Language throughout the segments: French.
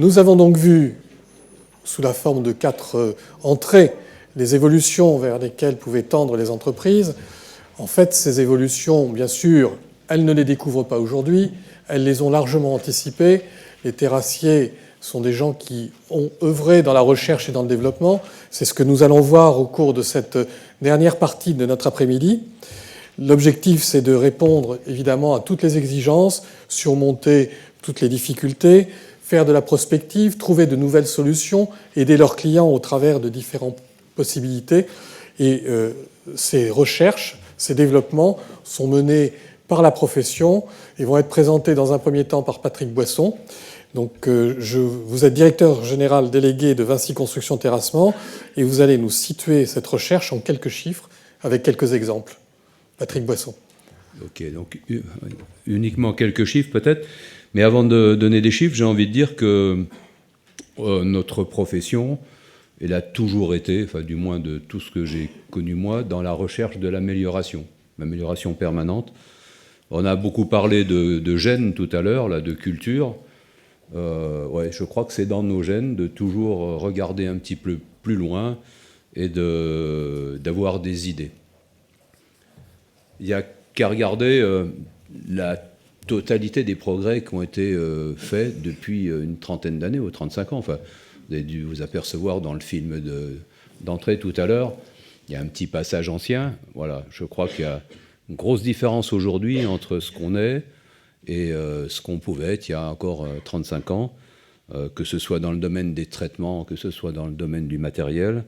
Nous avons donc vu, sous la forme de 4 entrées, les évolutions vers lesquelles pouvaient tendre les entreprises. En fait, ces évolutions, bien sûr, elles ne les découvrent pas aujourd'hui, elles les ont largement anticipées. Les terrassiers sont des gens qui ont œuvré dans la recherche et dans le développement. C'est ce que nous allons voir au cours de cette dernière partie de notre après-midi. L'objectif, c'est de répondre évidemment à toutes les exigences, surmonter toutes les difficultés, faire de la prospective, trouver de nouvelles solutions, aider leurs clients au travers de différentes possibilités. Et ces recherches, ces développements sont menés par la profession et vont être présentés dans un premier temps par Patrick Boisson. Donc, vous êtes directeur général délégué de Vinci Construction Terrassement et vous allez nous situer cette recherche en quelques chiffres avec quelques exemples. Patrick Boisson. Ok, donc uniquement quelques chiffres peut-être. Mais avant de donner des chiffres, j'ai envie de dire que notre profession, elle a toujours été, enfin du moins de tout ce que j'ai connu moi, dans la recherche de l'amélioration permanente. On a beaucoup parlé de gènes tout à l'heure, là, de culture. Ouais, je crois que c'est dans nos gènes de toujours regarder un petit peu plus loin et d'avoir des idées. Il n'y a qu'à regarder la totalité des progrès qui ont été faits depuis une trentaine d'années ou 35 ans. Enfin, vous avez dû vous apercevoir dans le film d'entrée tout à l'heure, il y a un petit passage ancien. Voilà, je crois qu'il y a une grosse différence aujourd'hui entre ce qu'on est et ce qu'on pouvait être il y a encore 35 ans, que ce soit dans le domaine des traitements, que ce soit dans le domaine du matériel,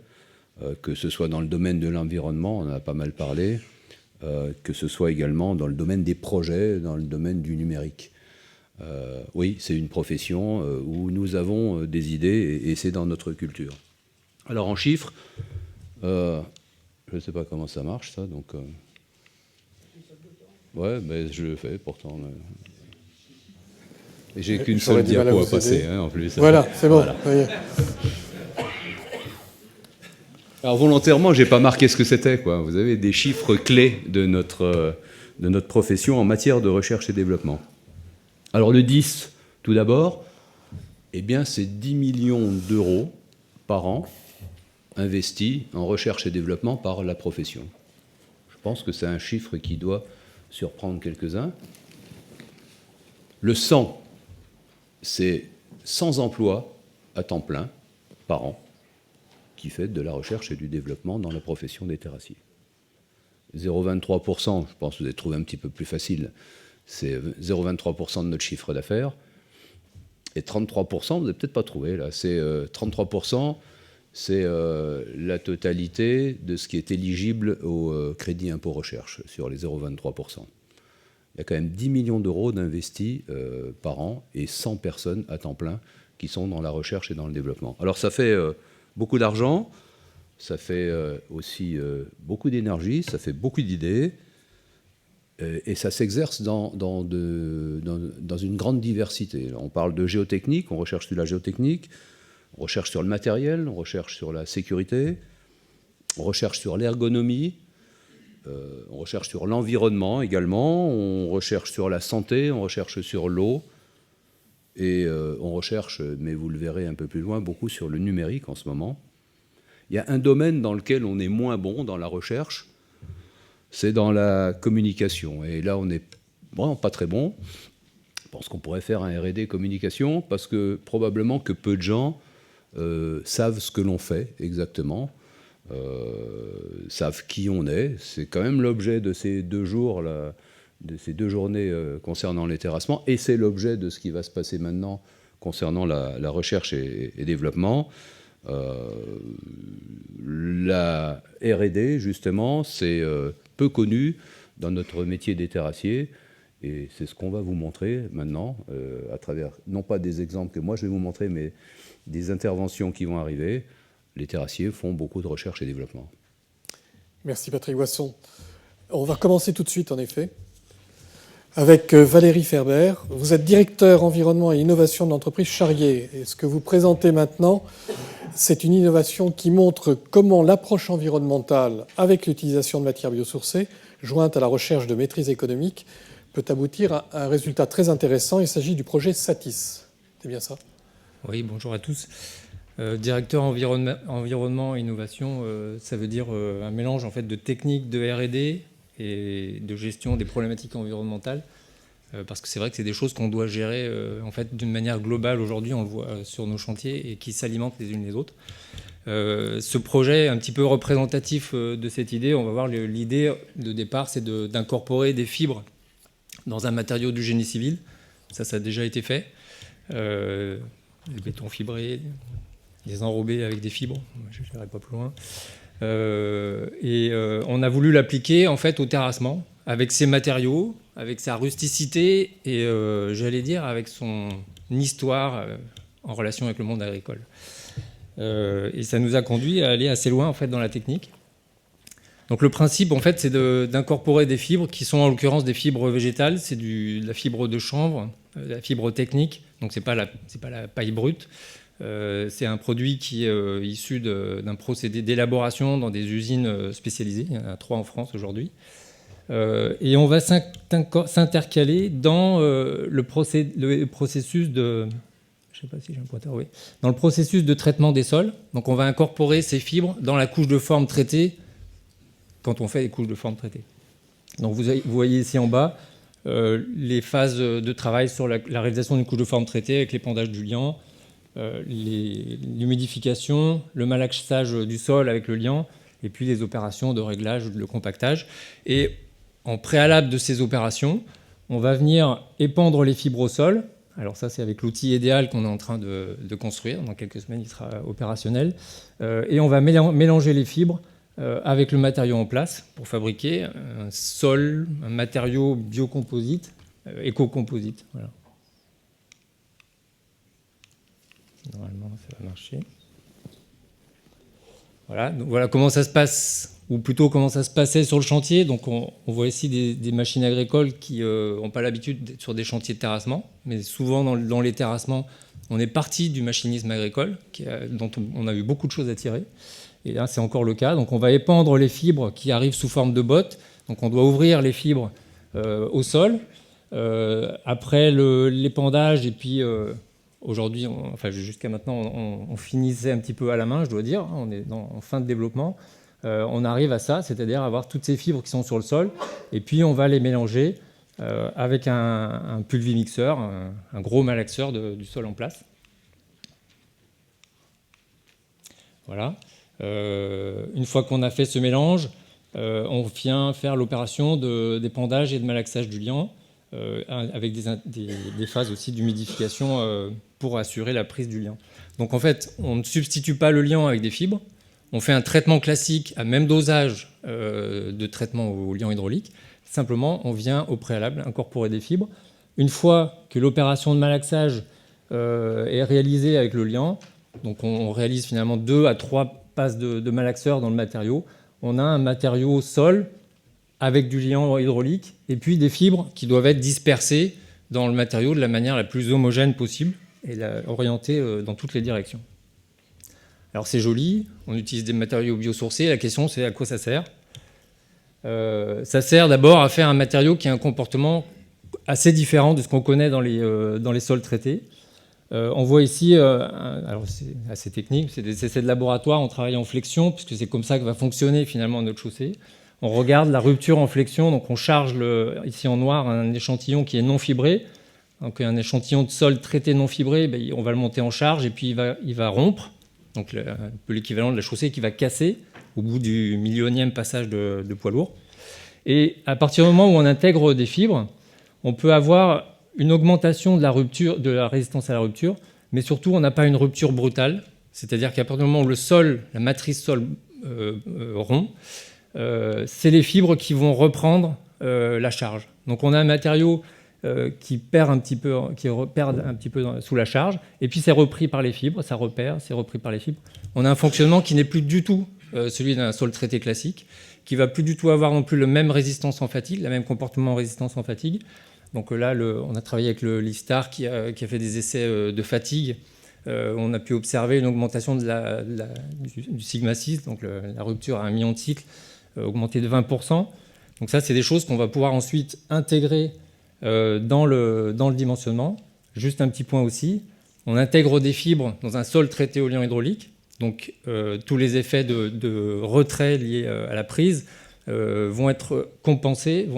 que ce soit dans le domaine de l'environnement, on en a pas mal parlé, que ce soit également dans le domaine des projets, dans le domaine du numérique. Oui, c'est une profession où nous avons des idées et c'est dans notre culture. Alors en chiffres, je ne sais pas comment ça marche ça, donc... Ouais, mais je le fais pourtant. Et j'ai qu'une seule diapo à passer, hein, en plus. Voilà, c'est bon. Voilà. Alors volontairement, j'ai pas marqué ce que c'était, quoi. Vous avez des chiffres clés de notre profession en matière de recherche et développement. Alors le 10, tout d'abord, eh bien c'est 10 millions d'euros par an investis en recherche et développement par la profession. Je pense que c'est un chiffre qui doit surprendre quelques-uns. Le 100, c'est 100 emplois à temps plein par an qui fait de la recherche et du développement dans la profession des terrassiers. 0,23%, je pense que vous avez trouvé un petit peu plus facile, c'est 0,23% de notre chiffre d'affaires. Et 33%, vous n'avez peut-être pas trouvé, là, c'est 33%, c'est la totalité de ce qui est éligible au crédit impôt recherche sur les 0,23%. Il y a quand même 10 millions d'euros d'investis par an et 100 personnes à temps plein qui sont dans la recherche et dans le développement. Alors ça fait beaucoup d'argent, ça fait aussi beaucoup d'énergie, ça fait beaucoup d'idées et ça s'exerce dans une grande diversité. On parle de géotechnique, on recherche sur la géotechnique, on recherche sur le matériel, on recherche sur la sécurité, on recherche sur l'ergonomie, on recherche sur l'environnement également, on recherche sur la santé, on recherche sur l'eau, et on recherche, mais vous le verrez un peu plus loin, beaucoup sur le numérique en ce moment. Il y a un domaine dans lequel on est moins bon dans la recherche, c'est dans la communication. Et là, on n'est vraiment pas très bon. Je pense qu'on pourrait faire un R&D communication, parce que probablement que peu de gens savent ce que l'on fait exactement, savent qui on est. C'est quand même l'objet de ces 2 jours, là, de ces 2 journées concernant les terrassements, et c'est l'objet de ce qui va se passer maintenant concernant la recherche et développement. La R&D, justement, c'est peu connu dans notre métier des terrassiers, et c'est ce qu'on va vous montrer maintenant, à travers, non pas des exemples que moi je vais vous montrer, mais des interventions qui vont arriver. Les terrassiers font beaucoup de recherche et développement. Merci Patrick Boisson. On va commencer tout de suite, en effet, avec Valérie Ferber. Vous êtes directeur environnement et innovation de l'entreprise Charrier. Et ce que vous présentez maintenant, c'est une innovation qui montre comment l'approche environnementale, avec l'utilisation de matières biosourcées, jointe à la recherche de maîtrise économique, peut aboutir à un résultat très intéressant. Il s'agit du projet SATIS. C'est bien ça ? Oui, bonjour à tous. Directeur environnement et innovation, ça veut dire un mélange en fait de techniques de R&D et de gestion des problématiques environnementales. Parce que c'est vrai que c'est des choses qu'on doit gérer en fait d'une manière globale aujourd'hui, on le voit sur nos chantiers et qui s'alimentent les unes les autres. Ce projet est un petit peu représentatif de cette idée. On va voir l'idée de départ, c'est d'incorporer des fibres dans un matériau du génie civil. Ça a déjà été fait. Des bétons fibrés, des enrobés avec des fibres. Je n'irai pas plus loin. On a voulu l'appliquer en fait au terrassement avec ses matériaux, avec sa rusticité et j'allais dire avec son histoire en relation avec le monde agricole. Et ça nous a conduit à aller assez loin en fait dans la technique. Donc le principe en fait c'est d'incorporer des fibres qui sont en l'occurrence des fibres végétales, c'est de la fibre de chanvre, de la fibre technique, donc c'est pas la paille brute. C'est un produit qui est issu d'un procédé d'élaboration dans des usines spécialisées. Il y en a 3 en France aujourd'hui. Et on va s'intercaler dans le processus de... Je ne sais pas si j'ai un pointeur, oui. Dans le processus de traitement des sols. Donc on va incorporer ces fibres dans la couche de forme traitée quand on fait les couches de forme traitées. Donc vous voyez ici en bas les phases de travail sur la réalisation d'une couche de forme traitée avec l'épandage du liant, l'humidification, le malaxage du sol avec le liant, et puis les opérations de réglage ou de compactage. Et en préalable de ces opérations, on va venir épandre les fibres au sol. Alors ça, c'est avec l'outil idéal qu'on est en train de construire. Dans quelques semaines, il sera opérationnel. Et on va mélanger les fibres avec le matériau en place pour fabriquer un sol, un matériau biocomposite, éco-composite. Voilà. Normalement, ça va marcher. Voilà, donc voilà comment ça se passe, ou plutôt comment ça se passait sur le chantier. Donc on voit ici des machines agricoles qui n'ont pas l'habitude d'être sur des chantiers de terrassement, mais souvent dans les terrassements, on est parti du machinisme agricole, dont on a eu beaucoup de choses à tirer. Et là, c'est encore le cas. Donc on va épandre les fibres qui arrivent sous forme de bottes. Donc on doit ouvrir les fibres au sol. Après l'épandage, et puis aujourd'hui, enfin jusqu'à maintenant, on finissait un petit peu à la main, je dois dire. On est en fin de développement. On arrive à ça, c'est-à-dire avoir toutes ces fibres qui sont sur le sol. Et puis on va les mélanger avec un pulvimixeur, un gros malaxeur du sol en place. Voilà. Une fois qu'on a fait ce mélange, on vient faire l'opération d'épandage et de malaxage du liant avec des phases aussi d'humidification pour assurer la prise du liant. Donc en fait, on ne substitue pas le liant avec des fibres, on fait un traitement classique à même dosage de traitement au liant hydraulique. Simplement, on vient au préalable incorporer des fibres. Une fois que l'opération de malaxage est réalisée avec le liant, donc on réalise finalement 2 à 3 passes de malaxeur dans le matériau. On a un matériau sol avec du liant hydraulique et puis des fibres qui doivent être dispersées dans le matériau de la manière la plus homogène possible et orientées dans toutes les directions. Alors c'est joli, on utilise des matériaux biosourcés. La question c'est à quoi ça sert ? Ça sert d'abord à faire un matériau qui a un comportement assez différent de ce qu'on connaît dans les sols traités. On voit ici, alors c'est assez technique, c'est des essais de laboratoire, on travaille en flexion, puisque c'est comme ça que va fonctionner finalement notre chaussée. On regarde la rupture en flexion, donc on charge ici en noir un échantillon qui est non fibré. Donc un échantillon de sol traité non fibré, on va le monter en charge et puis il va rompre, donc un peu l'équivalent de la chaussée qui va casser au bout du millionième passage de poids lourd. Et à partir du moment où on intègre des fibres, on peut avoir une augmentation de la résistance à la rupture, mais surtout on n'a pas une rupture brutale, c'est-à-dire qu'à partir du moment où le sol, la matrice sol rompt, c'est les fibres qui vont reprendre la charge. Donc on a un matériau qui perd un petit peu sous la charge, et puis c'est repris par les fibres, ça repère, c'est repris par les fibres. On a un fonctionnement qui n'est plus du tout celui d'un sol traité classique, qui va plus du tout avoir non plus le même résistance en fatigue, le même comportement en résistance en fatigue. Donc là, on a travaillé avec le LISTAR qui a fait des essais de fatigue. On a pu observer une augmentation du sigma 6, donc la rupture à 1 million de cycles, augmentée de 20%. Donc ça, c'est des choses qu'on va pouvoir ensuite intégrer dans le dimensionnement. Juste un petit point aussi, on intègre des fibres dans un sol traité au liant hydraulique. Donc tous les effets de retrait liés à la prise vont être compensés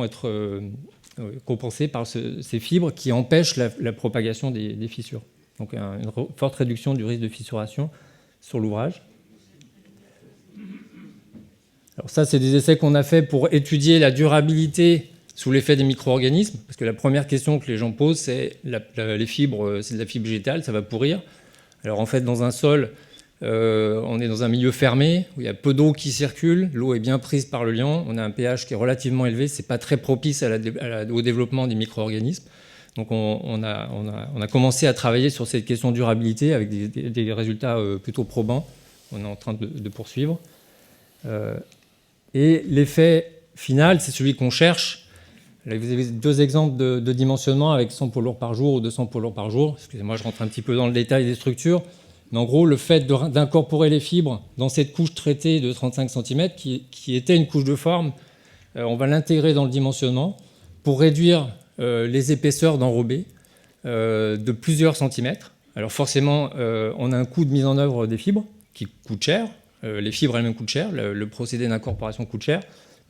par ces fibres qui empêchent la propagation des fissures. Donc une forte réduction du risque de fissuration sur l'ouvrage. Alors ça, c'est des essais qu'on a fait pour étudier la durabilité sous l'effet des micro-organismes, parce que la première question que les gens posent, c'est les fibres, c'est de la fibre végétale, ça va pourrir. Alors en fait, dans un sol, on est dans un milieu fermé, où il y a peu d'eau qui circule, l'eau est bien prise par le liant, on a un pH qui est relativement élevé, c'est pas très propice au développement des micro-organismes. Donc on a commencé à travailler sur cette question de durabilité avec des résultats plutôt probants. On est en train de poursuivre. Et l'effet final, c'est celui qu'on cherche. Là, vous avez 2 exemples de dimensionnement avec 100 poids lourds par jour ou 200 poids lourds par jour. Excusez-moi, je rentre un petit peu dans le détail des structures. Mais en gros, le fait d'incorporer les fibres dans cette couche traitée de 35 cm, qui était une couche de forme, on va l'intégrer dans le dimensionnement pour réduire les épaisseurs d'enrobés de plusieurs centimètres. Alors forcément, on a un coût de mise en œuvre des fibres qui coûte cher. Les fibres elles-mêmes coûtent cher, le procédé d'incorporation coûte cher,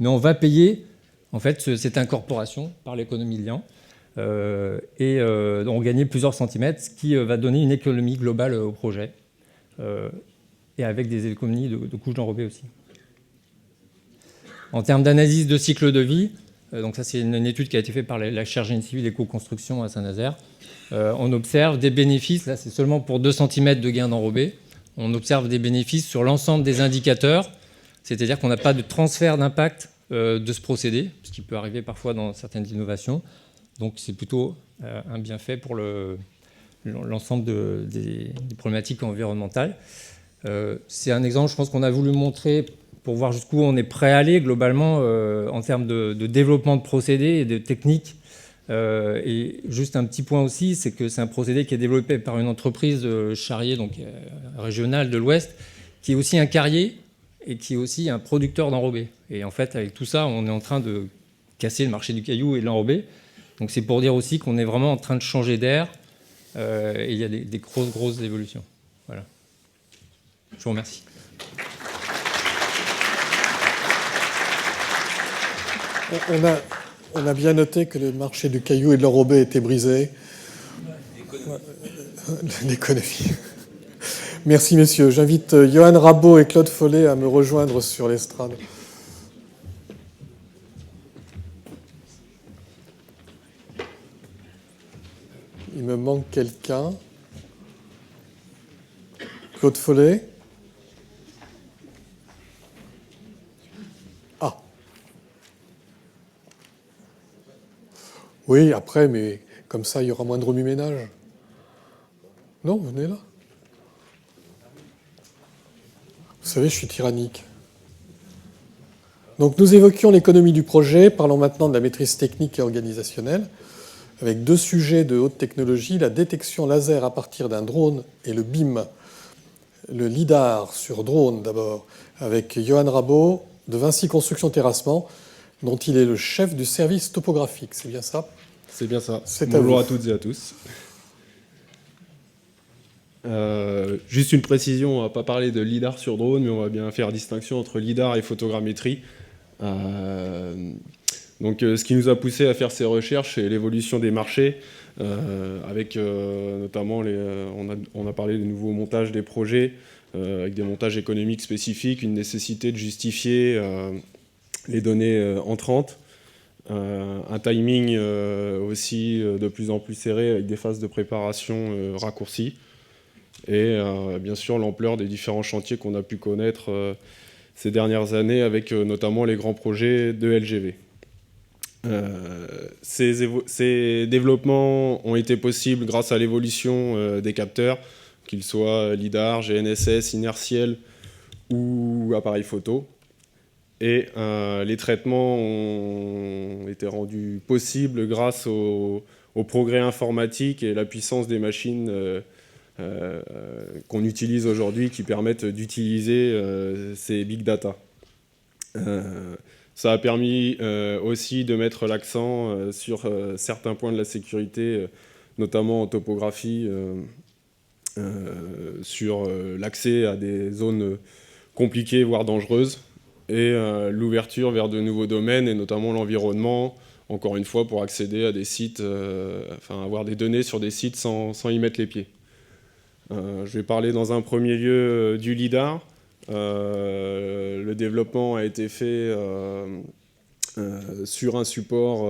mais on va payer en fait cette incorporation par l'économie de liant et on gagne plusieurs centimètres, ce qui va donner une économie globale au projet et avec des économies de couches d'enrobés aussi. En termes d'analyse de cycle de vie, donc ça c'est une étude qui a été faite par la chaire génie civil et co-construction à Saint-Nazaire, on observe des bénéfices, là c'est seulement pour 2 cm de gain d'enrobé. On observe des bénéfices sur l'ensemble des indicateurs, c'est-à-dire qu'on n'a pas de transfert d'impact de ce procédé, ce qui peut arriver parfois dans certaines innovations. Donc c'est plutôt un bienfait pour l'ensemble des problématiques environnementales. C'est un exemple, je pense, qu'on a voulu montrer pour voir jusqu'où on est prêt à aller globalement en termes de développement de procédés et de techniques. Et juste un petit point aussi, c'est que c'est un procédé qui est développé par une entreprise charrier, donc régionale de l'Ouest, qui est aussi un carrier et qui est aussi un producteur d'enrobés. Et en fait, avec tout ça, on est en train de casser le marché du caillou et de l'enrobé. Donc c'est pour dire aussi qu'on est vraiment en train de changer d'air et il y a des grosses évolutions. Voilà. Je vous remercie. On a bien noté que le marché du caillou et de l'enrobé était brisé. L'économie. Merci, messieurs. J'invite Johan Rabaud et Claude Follet à me rejoindre sur l'estrade. Il me manque quelqu'un. Claude Follet. Ah. Oui, après, mais comme ça, il y aura moins de remue-ménage. Non, venez là. Vous savez, je suis tyrannique. Donc nous évoquions l'économie du projet, parlons maintenant de la maîtrise technique et organisationnelle, avec 2 sujets de haute technologie, la détection laser à partir d'un drone et le BIM, le LIDAR sur drone d'abord, avec Johan Rabaud de Vinci Construction Terrassement, dont il est le chef du service topographique. C'est bien ça? C'est bien ça. C'est à Bonjour vous. à toutes et à tous. Juste une précision, on ne va pas parler de LIDAR sur drone, mais on va bien faire distinction entre LIDAR et photogrammétrie. Donc, ce qui nous a poussé à faire ces recherches, c'est l'évolution des marchés, avec notamment, on a parlé des nouveaux montages des projets, avec des montages économiques spécifiques, une nécessité de justifier les données entrantes, un timing aussi de plus en plus serré, avec des phases de préparation raccourcies. Et bien sûr l'ampleur des différents chantiers qu'on a pu connaître ces dernières années avec notamment les grands projets de LGV. Ces développements ont été possibles grâce à l'évolution des capteurs, qu'ils soient LIDAR, GNSS, inertiels ou appareils photo. Et les traitements ont été rendus possibles grâce au progrès informatique et la puissance des machines qu'on utilise aujourd'hui, qui permettent d'utiliser ces big data. Ça a permis aussi de mettre l'accent sur certains points de la sécurité, notamment en topographie, sur l'accès à des zones compliquées, voire dangereuses, et l'ouverture vers de nouveaux domaines, et notamment l'environnement, encore une fois, pour accéder à des sites, avoir des données sur des sites sans y mettre les pieds. Je vais parler dans un premier lieu du LIDAR. Le développement a été fait sur un support,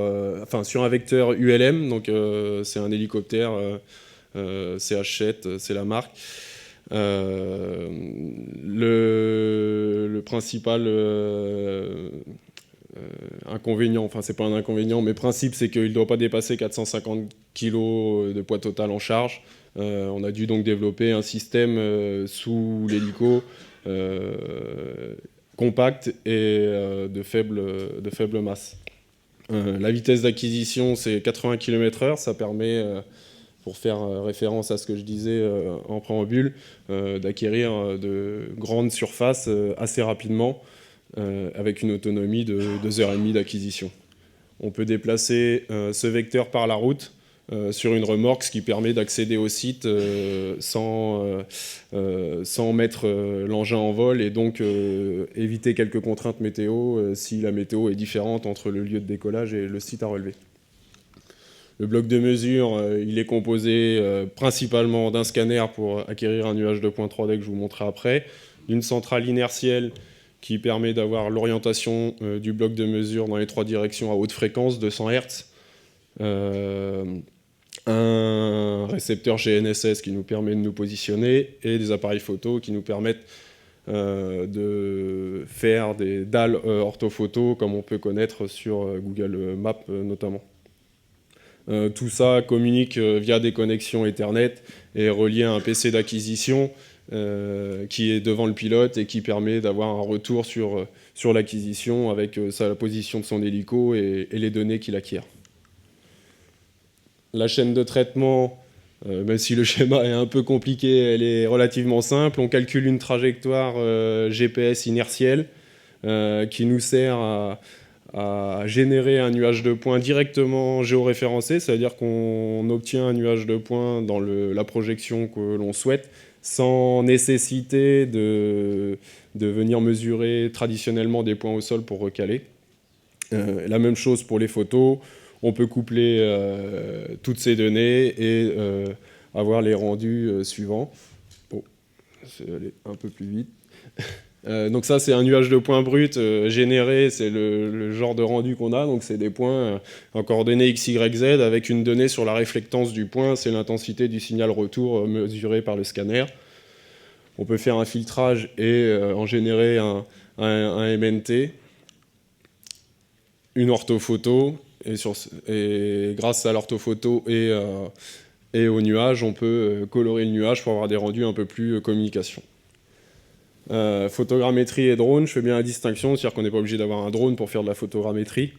sur un vecteur ULM, donc c'est un hélicoptère CH7, c'est la marque. Le principal inconvénient, enfin c'est pas un inconvénient, mais principe c'est qu'il ne doit pas dépasser 450 kg de poids total en charge. On a dû donc développer un système sous l'hélico compact et de faible masse. La vitesse d'acquisition, c'est 80 km/h. Ça permet, pour faire référence à ce que je disais en préambule, d'acquérir de grandes surfaces assez rapidement, avec une autonomie de 2h30 d'acquisition. On peut déplacer ce vecteur par la route sur une remorque, ce qui permet d'accéder au site sans mettre l'engin en vol, et donc éviter quelques contraintes météo si la météo est différente entre le lieu de décollage et le site à relever. Le bloc de mesure, il est composé principalement d'un scanner pour acquérir un nuage de points 3D que je vous montrerai après, d'une centrale inertielle qui permet d'avoir l'orientation du bloc de mesure dans les 3 directions à haute fréquence, 200 Hz, un récepteur GNSS qui nous permet de nous positionner, et des appareils photo qui nous permettent de faire des dalles orthophoto comme on peut connaître sur Google Maps notamment. Tout ça communique via des connexions Ethernet et est relié à un PC d'acquisition qui est devant le pilote et qui permet d'avoir un retour sur l'acquisition avec la position de son hélico et les données qu'il acquiert. La chaîne de traitement, même si le schéma est un peu compliqué, elle est relativement simple. On calcule une trajectoire GPS inertielle qui nous sert à générer un nuage de points directement géoréférencé, c'est-à-dire qu'on obtient un nuage de points dans la projection que l'on souhaite, sans nécessité de venir mesurer traditionnellement des points au sol pour recaler. La même chose pour les photos. On peut coupler toutes ces données et avoir les rendus suivants. Bon, je vais aller un peu plus vite. Donc ça, c'est un nuage de points bruts généré, c'est le genre de rendu qu'on a. Donc c'est des points en coordonnées x, y, z avec une donnée sur la réflectance du point, c'est l'intensité du signal retour mesuré par le scanner. On peut faire un filtrage et en générer un MNT, une orthophoto, et grâce à l'orthophoto et au nuage, on peut colorer le nuage pour avoir des rendus un peu plus communication. Photogrammétrie et drone, je fais bien la distinction, c'est-à-dire qu'on n'est pas obligé d'avoir un drone pour faire de la photogrammétrie.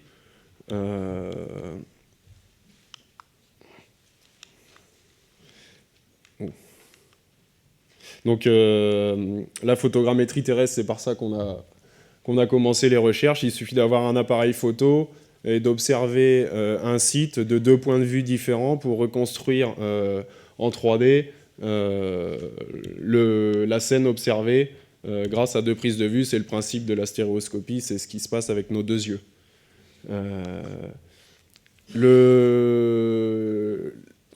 Donc la photogrammétrie terrestre, c'est par ça qu'on a commencé les recherches. Il suffit d'avoir un appareil photo et d'observer un site de 2 points de vue différents pour reconstruire en 3D la scène observée grâce à 2 prises de vue. C'est le principe de la stéréoscopie, c'est ce qui se passe avec nos 2 yeux.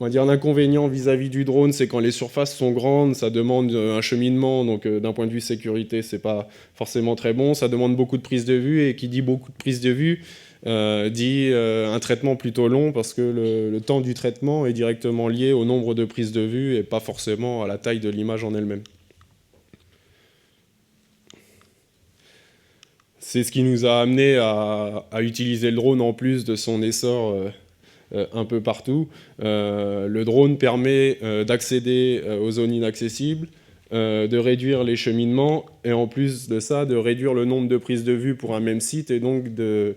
On va dire l'inconvénient vis-à-vis du drone, c'est quand les surfaces sont grandes, ça demande un cheminement, donc d'un point de vue sécurité, c'est pas forcément très bon. Ça demande beaucoup de prises de vue, et qui dit beaucoup de prises de vue dit un traitement plutôt long, parce que le temps du traitement est directement lié au nombre de prises de vue et pas forcément à la taille de l'image en elle-même. C'est ce qui nous a amené à utiliser le drone en plus de son essor un peu partout. Le drone permet d'accéder aux zones inaccessibles, de réduire les cheminements, et en plus de ça, de réduire le nombre de prises de vue pour un même site, et donc de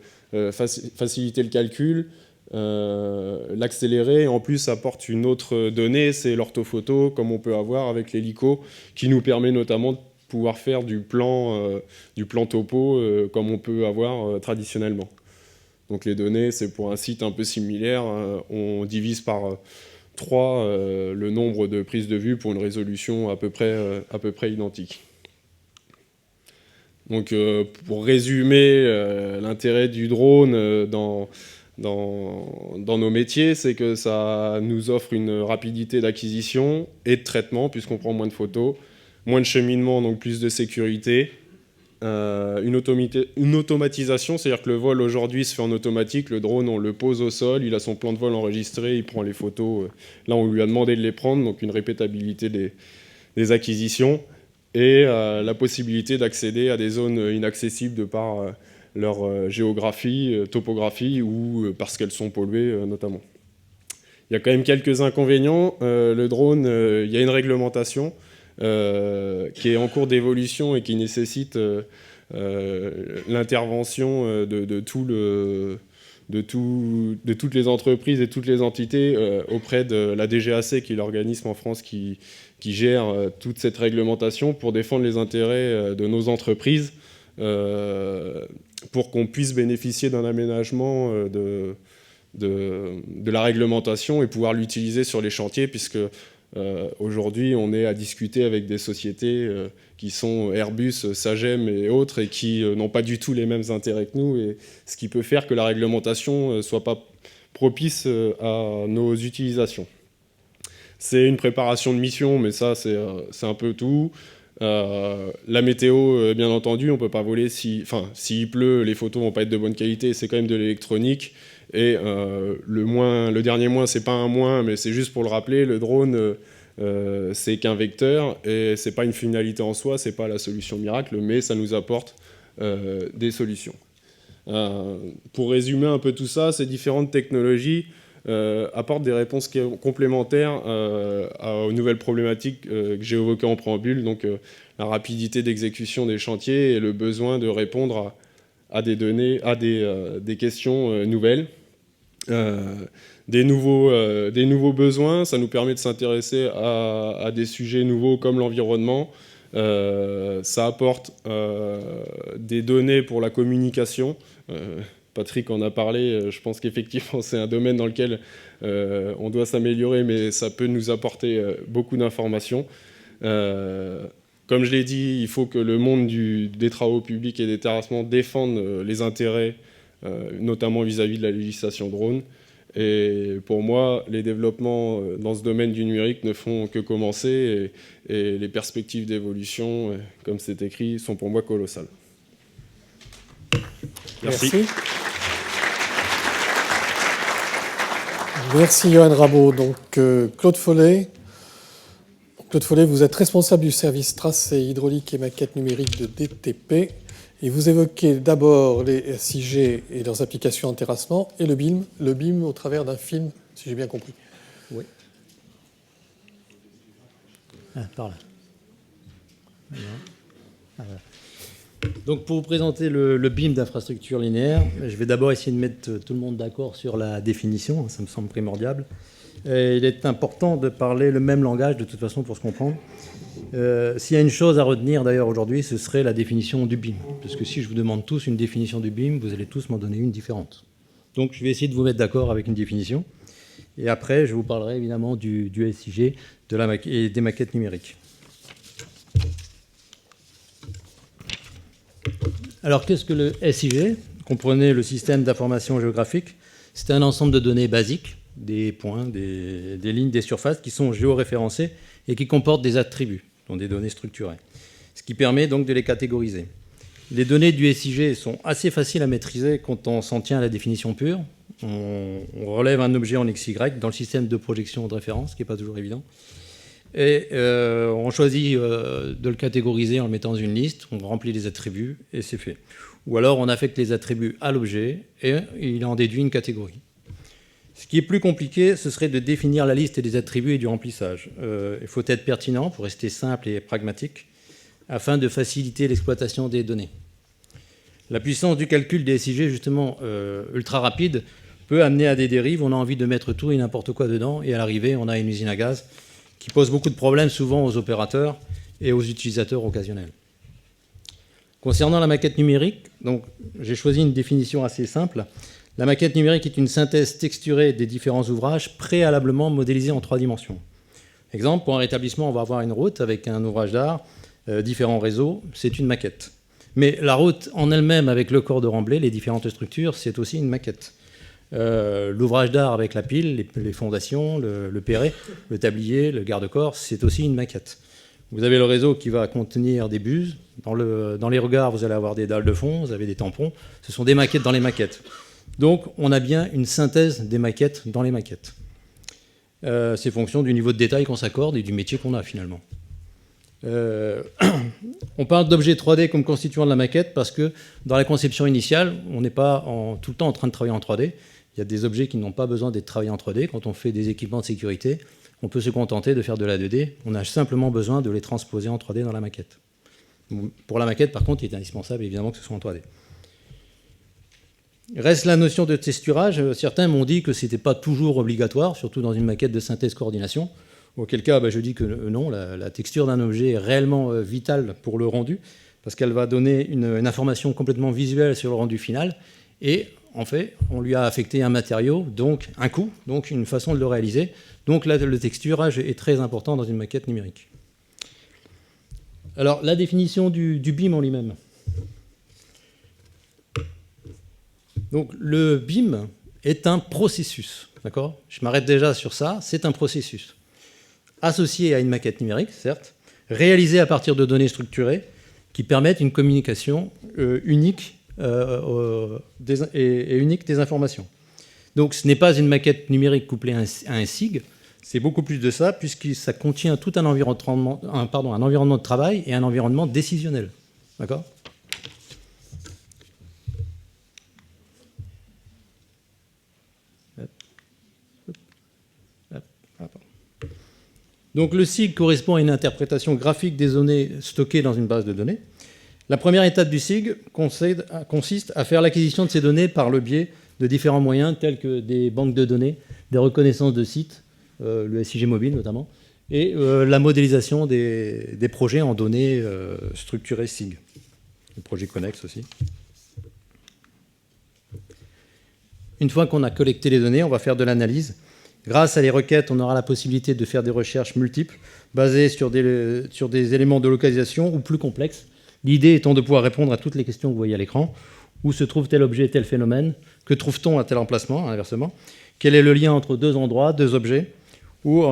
faciliter le calcul, l'accélérer. Et en plus, ça apporte une autre donnée, c'est l'orthophoto, comme on peut avoir avec l'hélico, qui nous permet notamment de pouvoir faire du plan topo, comme on peut avoir traditionnellement. Donc les données, c'est pour un site un peu similaire, on divise par 3 le nombre de prises de vue pour une résolution à peu près identique. Donc pour résumer l'intérêt du drone dans nos métiers, c'est que ça nous offre une rapidité d'acquisition et de traitement, puisqu'on prend moins de photos, moins de cheminement, donc plus de sécurité, une automatisation, c'est-à-dire que le vol aujourd'hui se fait en automatique, le drone on le pose au sol, il a son plan de vol enregistré, il prend les photos, là on lui a demandé de les prendre, donc une répétabilité des acquisitions, et la possibilité d'accéder à des zones inaccessibles de par leur géographie, topographie, ou parce qu'elles sont polluées notamment. Il y a quand même quelques inconvénients. Le drone, il y a une réglementation qui est en cours d'évolution et qui nécessite l'intervention de toutes les entreprises et toutes les entités auprès de la DGAC, qui est l'organisme en France qui gère toute cette réglementation pour défendre les intérêts de nos entreprises, pour qu'on puisse bénéficier d'un aménagement de la réglementation et pouvoir l'utiliser sur les chantiers, puisque aujourd'hui on est à discuter avec des sociétés qui sont Airbus, Sagem et autres, et qui n'ont pas du tout les mêmes intérêts que nous, et ce qui peut faire que la réglementation ne soit pas propice à nos utilisations. C'est une préparation de mission, mais ça c'est un peu tout. La météo, bien entendu, on ne peut pas voler s'il pleut, les photos ne vont pas être de bonne qualité, c'est quand même de l'électronique. Et le dernier moins, c'est pas un moins, mais c'est juste pour le rappeler, le drone, c'est qu'un vecteur, et c'est pas une finalité en soi, c'est pas la solution miracle, mais ça nous apporte des solutions. Pour résumer un peu tout ça, ces différentes technologies apportent des réponses complémentaires aux nouvelles problématiques que j'ai évoquées en préambule, donc la rapidité d'exécution des chantiers et le besoin de répondre à des données, à des questions nouvelles. Des nouveaux besoins, ça nous permet de s'intéresser à des sujets nouveaux comme l'environnement. Ça apporte des données pour la communication. Patrick en a parlé, je pense qu'effectivement c'est un domaine dans lequel on doit s'améliorer, mais ça peut nous apporter beaucoup d'informations. Comme je l'ai dit, il faut que le monde des travaux publics et des terrassements défende les intérêts, notamment vis-à-vis de la législation drone. Et pour moi, les développements dans ce domaine du numérique ne font que commencer, et les perspectives d'évolution, comme c'est écrit, sont pour moi colossales. Merci. Merci Johan Rabaud. Donc Claude Follet. Claude Follet, vous êtes responsable du service tracé hydraulique et maquette numérique de DTP. Et vous évoquez d'abord les SIG et leurs applications en terrassement, et le BIM au travers d'un film, si j'ai bien compris. Oui. Par là. Voilà. Donc pour vous présenter le BIM d'infrastructure linéaire, je vais d'abord essayer de mettre tout le monde d'accord sur la définition, ça me semble primordial. Et il est important de parler le même langage de toute façon pour se comprendre. S'il y a une chose à retenir d'ailleurs aujourd'hui, ce serait la définition du BIM. Parce que si je vous demande tous une définition du BIM, vous allez tous m'en donner une différente. Donc je vais essayer de vous mettre d'accord avec une définition. Et après, je vous parlerai évidemment du SIG et des maquettes numériques. Alors qu'est-ce que le SIG ? Comprenez le système d'information géographique. C'est un ensemble de données basiques, des points, des lignes, des surfaces qui sont géoréférencées et qui comportent des attributs, donc des données structurées, ce qui permet donc de les catégoriser. Les données du SIG sont assez faciles à maîtriser quand on s'en tient à la définition pure. On relève un objet en XY dans le système de projection de référence, ce qui n'est pas toujours évident. Et on choisit de le catégoriser en le mettant dans une liste, on remplit les attributs et c'est fait. Ou alors on affecte les attributs à l'objet et il en déduit une catégorie. Ce qui est plus compliqué, ce serait de définir la liste des attributs et du remplissage. Il faut être pertinent pour rester simple et pragmatique afin de faciliter l'exploitation des données. La puissance du calcul des SIG, justement ultra rapide, peut amener à des dérives. On a envie de mettre tout et n'importe quoi dedans et à l'arrivée, on a une usine à gaz qui pose beaucoup de problèmes souvent aux opérateurs et aux utilisateurs occasionnels. Concernant la maquette numérique, donc, j'ai choisi une définition assez simple. La maquette numérique est une synthèse texturée des différents ouvrages préalablement modélisés en 3 dimensions. Exemple, pour un rétablissement, on va avoir une route avec un ouvrage d'art, différents réseaux, c'est une maquette. Mais la route en elle-même, avec le corps de remblai, les différentes structures, c'est aussi une maquette. L'ouvrage d'art avec la pile, les fondations, le perret, le tablier, le garde-corps, c'est aussi une maquette. Vous avez le réseau qui va contenir des buses. Dans les regards, vous allez avoir des dalles de fond, vous avez des tampons. Ce sont des maquettes dans les maquettes. Donc, on a bien une synthèse des maquettes dans les maquettes. C'est fonction du niveau de détail qu'on s'accorde et du métier qu'on a, finalement. On parle d'objets 3D comme constituant de la maquette parce que dans la conception initiale, on n'est pas tout le temps en train de travailler en 3D. Il y a des objets qui n'ont pas besoin d'être travaillés en 3D. Quand on fait des équipements de sécurité, on peut se contenter de faire de la 2D. On a simplement besoin de les transposer en 3D dans la maquette. Pour la maquette, par contre, il est indispensable évidemment que ce soit en 3D. Reste la notion de texturage. Certains m'ont dit que ce n'était pas toujours obligatoire, surtout dans une maquette de synthèse-coordination. Auquel cas, je dis que non, la texture d'un objet est réellement vitale pour le rendu, parce qu'elle va donner une information complètement visuelle sur le rendu final. Et en fait, on lui a affecté un matériau, donc un coût, donc une façon de le réaliser. Donc là, le texturage est très important dans une maquette numérique. Alors, la définition du BIM en lui-même. Donc, le BIM est un processus, d'accord ? Je m'arrête déjà sur ça, c'est un processus. Associé à une maquette numérique, certes, réalisé à partir de données structurées qui permettent une communication unique et unique des informations. Donc, ce n'est pas une maquette numérique couplée à un SIG, c'est beaucoup plus de ça, puisque ça contient tout un environnement de travail et un environnement décisionnel. D'accord ? Donc le SIG correspond à une interprétation graphique des données stockées dans une base de données. La première étape du SIG consiste à faire l'acquisition de ces données par le biais de différents moyens tels que des banques de données, des reconnaissances de sites, le SIG mobile notamment, et la modélisation des projets en données structurées SIG. Le projet Connex aussi. Une fois qu'on a collecté les données, on va faire de l'analyse. Grâce à les requêtes, on aura la possibilité de faire des recherches multiples, basées sur des éléments de localisation ou plus complexes. L'idée étant de pouvoir répondre à toutes les questions que vous voyez à l'écran. Où se trouve tel objet, tel phénomène? Que trouve-t-on à tel emplacement, inversement? Quel est le lien entre deux endroits, deux objets? Ou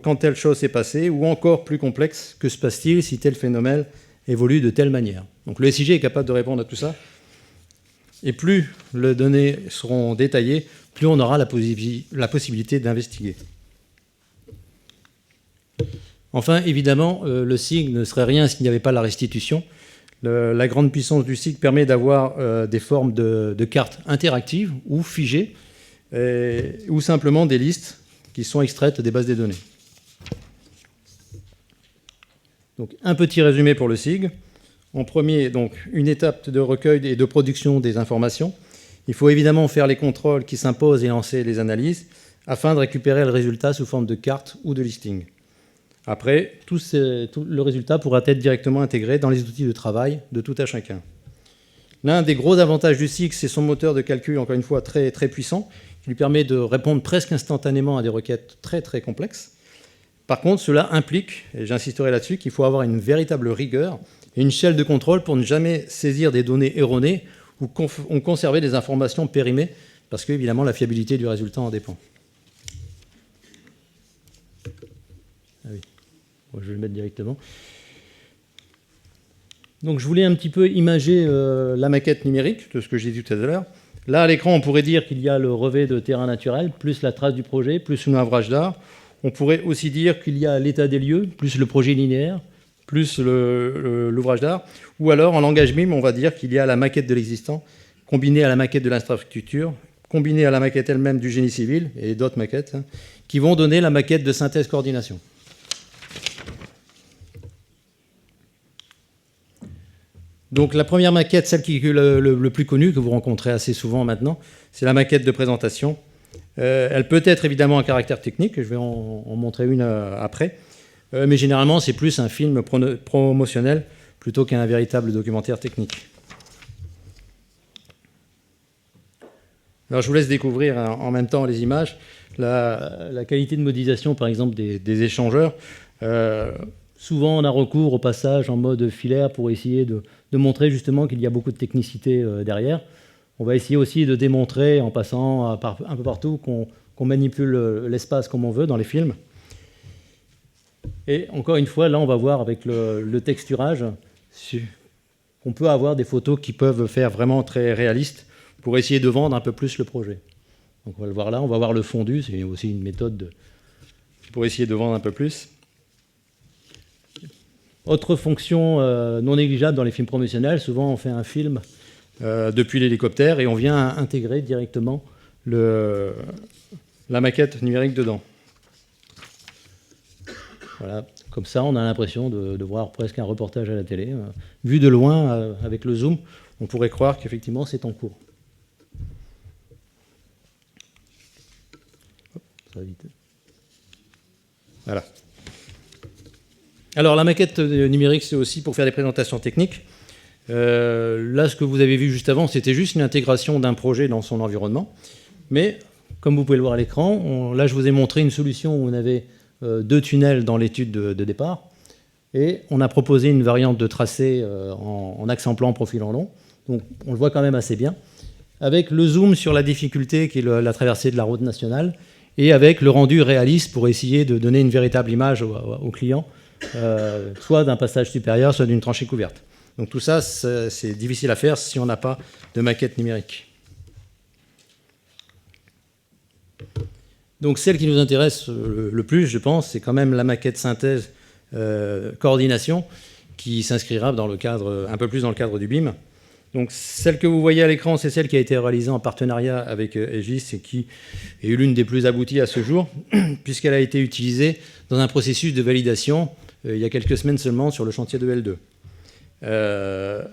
quand telle chose s'est passée? Ou encore plus complexe, que se passe-t-il si tel phénomène évolue de telle manière? Donc le SIG est capable de répondre à tout ça. Et plus les données seront détaillées, plus on aura la possibilité d'investiguer. Enfin, évidemment, le SIG ne serait rien s'il n'y avait pas la restitution. La grande puissance du SIG permet d'avoir des formes de cartes interactives ou figées, ou simplement des listes qui sont extraites des bases des données. Donc, un petit résumé pour le SIG. En premier, donc, une étape de recueil et de production des informations. Il faut évidemment faire les contrôles qui s'imposent et lancer les analyses afin de récupérer le résultat sous forme de carte ou de listing. Après, tout le résultat pourra être directement intégré dans les outils de travail de tout à chacun. L'un des gros avantages du SIG, c'est son moteur de calcul, encore une fois, très, très puissant, qui lui permet de répondre presque instantanément à des requêtes très, très complexes. Par contre, cela implique, et j'insisterai là-dessus, qu'il faut avoir une véritable rigueur et une chaîne de contrôle pour ne jamais saisir des données erronées ou conserver des informations périmées, parce qu'évidemment, la fiabilité du résultat en dépend. Ah oui. Bon, je vais le mettre directement. Donc, je voulais un petit peu imager la maquette numérique de ce que j'ai dit tout à l'heure. Là, à l'écran, on pourrait dire qu'il y a le relevé de terrain naturel, plus la trace du projet, plus un ouvrage d'art. On pourrait aussi dire qu'il y a l'état des lieux, plus le projet linéaire, plus l'ouvrage d'art. Ou alors, en langage BIM, on va dire qu'il y a la maquette de l'existant, combinée à la maquette de l'infrastructure, combinée à la maquette elle-même du génie civil, et d'autres maquettes, qui vont donner la maquette de synthèse-coordination. Donc la première maquette, celle qui est le plus connue, que vous rencontrez assez souvent maintenant, c'est la maquette de présentation. Elle peut être évidemment un caractère technique, je vais en montrer une après, mais généralement c'est plus un film promotionnel plutôt qu'un véritable documentaire technique. Alors je vous laisse découvrir en même temps les images. La qualité de modélisation, par exemple, des échangeurs. Souvent, on a recours au passage en mode filaire pour essayer de montrer justement qu'il y a beaucoup de technicité derrière. On va essayer aussi de démontrer, en passant un peu partout, qu'on manipule l'espace comme on veut dans les films. Et encore une fois, là, on va voir avec le texturage qu'on peut avoir des photos qui peuvent faire vraiment très réalistes pour essayer de vendre un peu plus le projet. Donc on va le voir là, on va voir le fondu, c'est aussi une méthode pour essayer de vendre un peu plus. Autre fonction non négligeable dans les films promotionnels, souvent on fait un film depuis l'hélicoptère et on vient intégrer directement la maquette numérique dedans. Voilà, comme ça on a l'impression de voir presque un reportage à la télé. Vu de loin, avec le zoom, on pourrait croire qu'effectivement c'est en cours. Ça va vite. Voilà. Alors la maquette numérique, c'est aussi pour faire des présentations techniques. Là, ce que vous avez vu juste avant, c'était juste une intégration d'un projet dans son environnement. Mais, comme vous pouvez le voir à l'écran, là, je vous ai montré une solution où on avait 2 tunnels dans l'étude de départ. Et on a proposé une variante de tracé en axe en plan, profil en long. Donc, on le voit quand même assez bien. Avec le zoom sur la difficulté qui est la traversée de la route nationale et avec le rendu réaliste pour essayer de donner une véritable image au client, soit d'un passage supérieur, soit d'une tranchée couverte. Donc tout ça, c'est difficile à faire si on n'a pas de maquette numérique. Donc celle qui nous intéresse le plus, je pense, c'est quand même la maquette synthèse coordination qui s'inscrira dans le cadre, un peu plus dans le cadre du BIM. Donc celle que vous voyez à l'écran, c'est celle qui a été réalisée en partenariat avec Aegis et qui est l'une des plus abouties à ce jour, puisqu'elle a été utilisée dans un processus de validation il y a quelques semaines seulement sur le chantier de L2.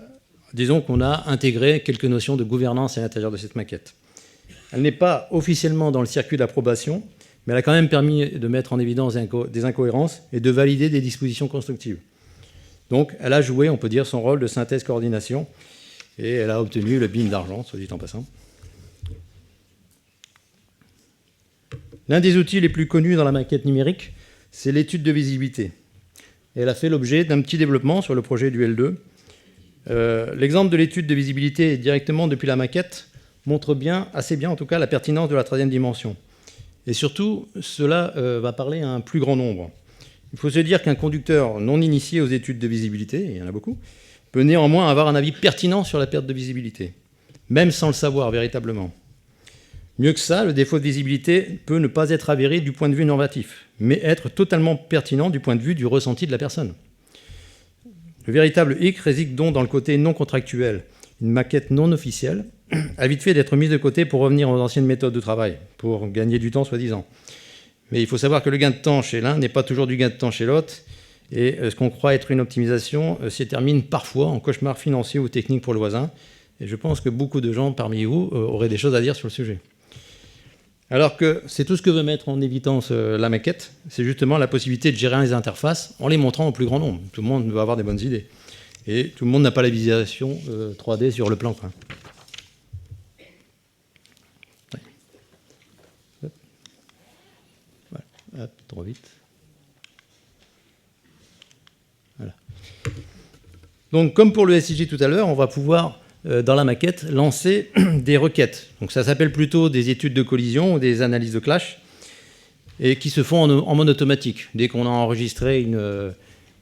Disons qu'on a intégré quelques notions de gouvernance à l'intérieur de cette maquette. Elle n'est pas officiellement dans le circuit d'approbation, mais elle a quand même permis de mettre en évidence des incohérences et de valider des dispositions constructives. Donc elle a joué, on peut dire, son rôle de synthèse-coordination, et elle a obtenu le BIM d'argent, soit dit en passant. L'un des outils les plus connus dans la maquette numérique, c'est l'étude de visibilité. Et elle a fait l'objet d'un petit développement sur le projet du L2. L'exemple de l'étude de visibilité directement depuis la maquette montre assez bien en tout cas la pertinence de la 3e dimension. Et surtout, cela va parler à un plus grand nombre. Il faut se dire qu'un conducteur non initié aux études de visibilité, et il y en a beaucoup, peut néanmoins avoir un avis pertinent sur la perte de visibilité, même sans le savoir véritablement. Mieux que ça, le défaut de visibilité peut ne pas être avéré du point de vue normatif, mais être totalement pertinent du point de vue du ressenti de la personne. Le véritable hic réside donc dans le côté non contractuel. Une maquette non officielle a vite fait d'être mise de côté pour revenir aux anciennes méthodes de travail, pour gagner du temps soi-disant. Mais il faut savoir que le gain de temps chez l'un n'est pas toujours du gain de temps chez l'autre, et ce qu'on croit être une optimisation s'y termine parfois en cauchemar financier ou technique pour le voisin. Et je pense que beaucoup de gens parmi vous auraient des choses à dire sur le sujet. Alors que c'est tout ce que veut mettre en évidence la maquette, c'est justement la possibilité de gérer les interfaces en les montrant au plus grand nombre. Tout le monde veut avoir des bonnes idées. Et tout le monde n'a pas la visualisation 3D sur le plan. Quoi. Ouais. Hop. Voilà. Hop, trop vite. Voilà. Donc, comme pour le SIG tout à l'heure, on va pouvoir, dans la maquette, lancer des requêtes. Donc, ça s'appelle plutôt des études de collision ou des analyses de clash, et qui se font en mode automatique. Dès qu'on a enregistré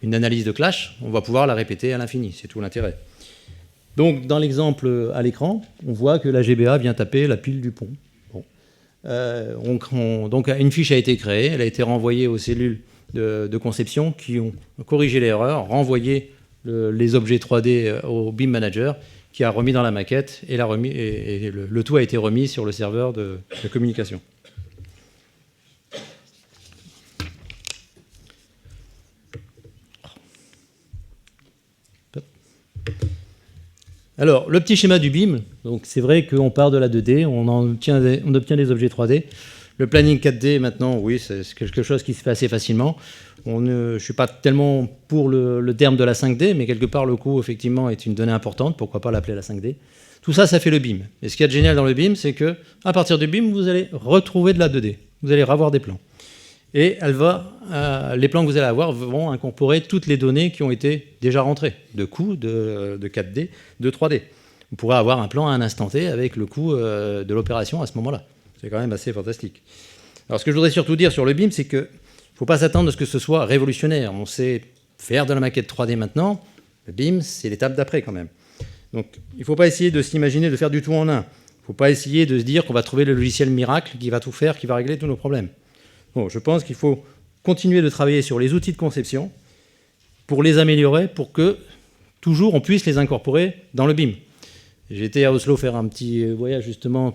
une analyse de clash, on va pouvoir la répéter à l'infini. C'est tout l'intérêt. Donc, dans l'exemple à l'écran, on voit que la GBA vient taper la pile du pont. Bon. Donc, une fiche a été créée, elle a été renvoyée aux cellules de conception qui ont corrigé l'erreur, renvoyé les objets 3D au BIM Manager qui a remis dans la maquette et le tout a été remis sur le serveur de communication. Alors, le petit schéma du BIM, donc c'est vrai qu'on part de la 2D, on obtient des objets 3D. Le planning 4D, maintenant, oui, c'est quelque chose qui se fait assez facilement. Je ne suis pas tellement pour le terme de la 5D, mais quelque part, le coût, effectivement, est une donnée importante. Pourquoi pas l'appeler la 5D? Tout ça, ça fait le BIM. Et ce qui est génial dans le BIM, c'est qu'à partir du BIM, vous allez retrouver de la 2D. Vous allez avoir des plans. Et les plans que vous allez avoir vont incorporer toutes les données qui ont été déjà rentrées, de coûts, de 4D, de 3D. Vous pourrez avoir un plan à un instant T avec le coût de l'opération à ce moment-là. C'est quand même assez fantastique. Alors ce que je voudrais surtout dire sur le BIM, c'est qu'il ne faut pas s'attendre à ce que ce soit révolutionnaire. On sait faire de la maquette 3D maintenant. Le BIM, c'est l'étape d'après quand même. Donc il ne faut pas essayer de s'imaginer de faire du tout en un. Il ne faut pas essayer de se dire qu'on va trouver le logiciel miracle qui va tout faire, qui va régler tous nos problèmes. Bon, je pense qu'il faut continuer de travailler sur les outils de conception pour les améliorer, pour que toujours on puisse les incorporer dans le BIM. J'ai été à Oslo faire un petit voyage justement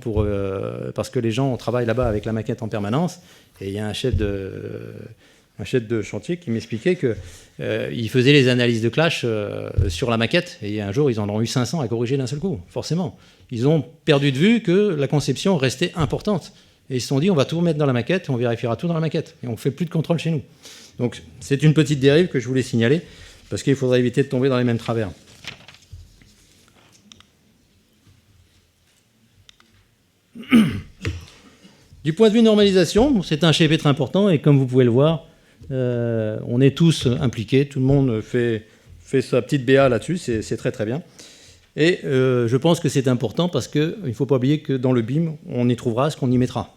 parce que les gens travaillent là-bas avec la maquette en permanence. Et il y a un chef de chantier qui m'expliquait qu'il faisait les analyses de clash sur la maquette. Et un jour, ils en ont eu 500 à corriger d'un seul coup, forcément. Ils ont perdu de vue que la conception restait importante. Et ils se sont dit, on va tout remettre dans la maquette et on vérifiera tout dans la maquette. Et on ne fait plus de contrôle chez nous. Donc c'est une petite dérive que je voulais signaler, parce qu'il faudrait éviter de tomber dans les mêmes travers. Du point de vue normalisation, c'est un chapitre important et comme vous pouvez le voir, on est tous impliqués, tout le monde fait sa petite BA là-dessus, c'est très très bien. Et je pense que c'est important parce qu'il ne faut pas oublier que dans le BIM, on y trouvera ce qu'on y mettra.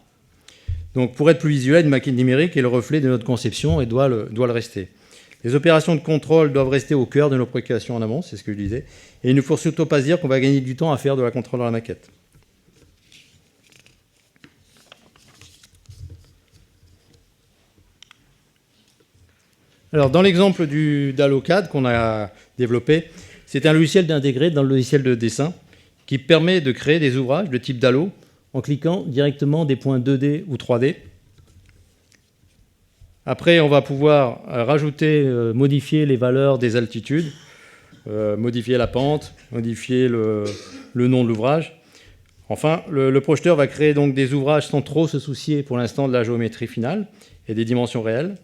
Donc pour être plus visuel, une maquette numérique est le reflet de notre conception et doit le rester. Les opérations de contrôle doivent rester au cœur de nos préoccupations en amont, c'est ce que je disais. Et il ne faut surtout pas se dire qu'on va gagner du temps à faire de la contrôle dans la maquette. Alors, dans l'exemple du DaloCAD qu'on a développé, c'est un logiciel d'intégrer dans le logiciel de dessin qui permet de créer des ouvrages de type Dalo en cliquant directement des points 2D ou 3D. Après, on va pouvoir rajouter, modifier les valeurs des altitudes, modifier la pente, modifier le nom de l'ouvrage. Enfin, le projeteur va créer donc des ouvrages sans trop se soucier pour l'instant de la géométrie finale et des dimensions réelles.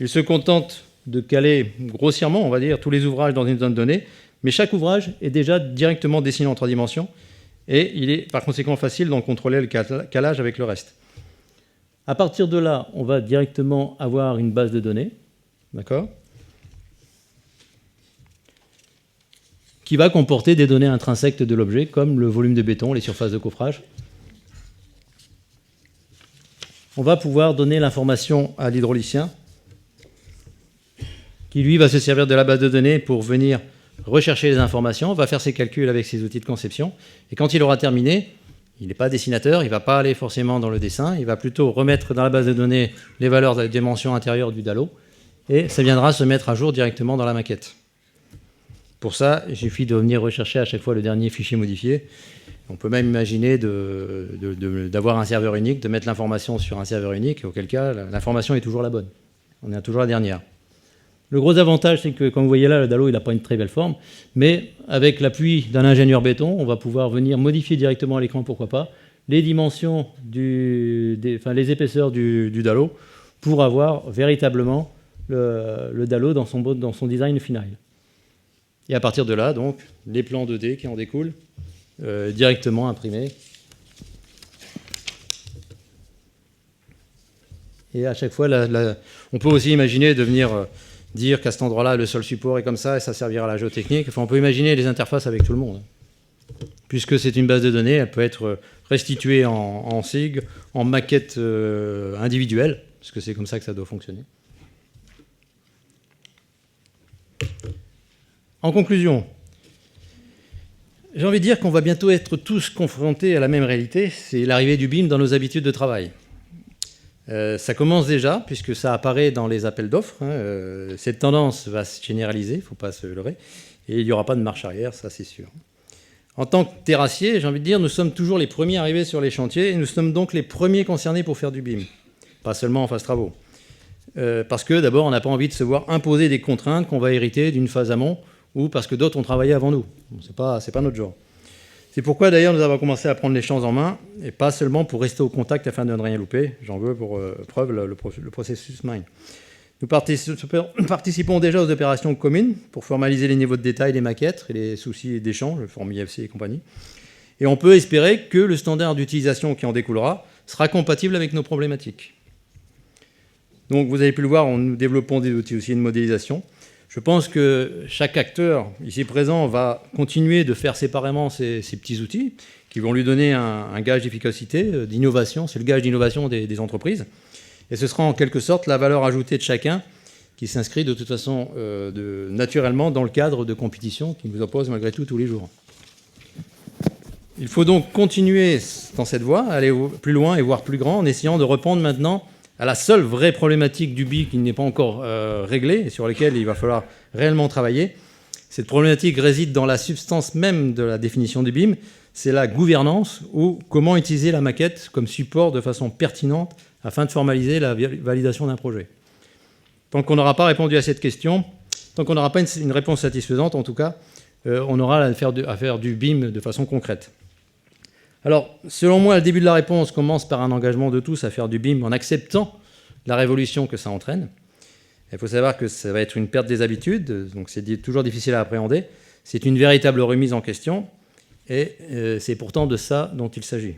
Il se contente de caler grossièrement, on va dire, tous les ouvrages dans une zone donnée, mais chaque ouvrage est déjà directement dessiné en 3 dimensions et il est par conséquent facile d'en contrôler le calage avec le reste. À partir de là, on va directement avoir une base de données, d'accord, qui va comporter des données intrinsèques de l'objet, comme le volume de béton, les surfaces de coffrage. On va pouvoir donner l'information à l'hydraulicien, qui lui va se servir de la base de données pour venir rechercher les informations, va faire ses calculs avec ses outils de conception, et quand il aura terminé, il n'est pas dessinateur, il ne va pas aller forcément dans le dessin, il va plutôt remettre dans la base de données les valeurs de la dimension intérieure du Dalo, et ça viendra se mettre à jour directement dans la maquette. Pour ça, il suffit de venir rechercher à chaque fois le dernier fichier modifié. On peut même imaginer d'avoir un serveur unique, de mettre l'information sur un serveur unique, auquel cas l'information est toujours la bonne. On est toujours la dernière. Le gros avantage, c'est que, comme vous voyez là, le Dalo, il n'a pas une très belle forme, mais avec l'appui d'un ingénieur béton, on va pouvoir venir modifier directement à l'écran, pourquoi pas, les dimensions, les épaisseurs du Dalo, pour avoir véritablement le Dalo dans son design final. Et à partir de là, donc, les plans 2D qui en découlent, directement imprimés. Et à chaque fois, on peut aussi imaginer de venir dire qu'à cet endroit-là, le seul support est comme ça et ça servira à la géotechnique. Enfin, on peut imaginer les interfaces avec tout le monde. Puisque c'est une base de données, elle peut être restituée en SIG, en maquette individuelle, parce que c'est comme ça que ça doit fonctionner. En conclusion, j'ai envie de dire qu'on va bientôt être tous confrontés à la même réalité, c'est l'arrivée du BIM dans nos habitudes de travail. Ça commence déjà, puisque ça apparaît dans les appels d'offres. Cette tendance va se généraliser, il ne faut pas se leurrer, et il n'y aura pas de marche arrière, ça c'est sûr. En tant que terrassier, j'ai envie de dire, nous sommes toujours les premiers arrivés sur les chantiers, et nous sommes donc les premiers concernés pour faire du BIM, pas seulement en phase travaux. Parce que d'abord, on n'a pas envie de se voir imposer des contraintes qu'on va hériter d'une phase amont, ou parce que d'autres ont travaillé avant nous. C'est pas notre genre. C'est pourquoi d'ailleurs nous avons commencé à prendre les choses en main, et pas seulement pour rester au contact afin de ne rien louper. J'en veux pour preuve le processus Mine. Nous participons déjà aux opérations communes pour formaliser les niveaux de détail des maquettes et les soucis d'échange, le Forum IFC et compagnie. Et on peut espérer que le standard d'utilisation qui en découlera sera compatible avec nos problématiques. Donc vous avez pu le voir, nous développons des outils aussi de modélisation. Je pense que chaque acteur ici présent va continuer de faire séparément ces petits outils qui vont lui donner un gage d'efficacité, d'innovation. C'est le gage d'innovation des entreprises. Et ce sera en quelque sorte la valeur ajoutée de chacun qui s'inscrit de toute façon naturellement dans le cadre de compétition qui nous oppose malgré tout tous les jours. Il faut donc continuer dans cette voie, aller plus loin et voir plus grand en essayant de répondre maintenant à la seule vraie problématique du BIM qui n'est pas encore réglée et sur laquelle il va falloir réellement travailler. Cette problématique réside dans la substance même de la définition du BIM, c'est la gouvernance ou comment utiliser la maquette comme support de façon pertinente afin de formaliser la validation d'un projet. Tant qu'on n'aura pas répondu à cette question, tant qu'on n'aura pas une réponse satisfaisante en tout cas, on aura à faire du BIM de façon concrète. Alors, selon moi, le début de la réponse commence par un engagement de tous à faire du BIM en acceptant la révolution que ça entraîne. Il faut savoir que ça va être une perte des habitudes, donc c'est toujours difficile à appréhender. C'est une véritable remise en question, et c'est pourtant de ça dont il s'agit.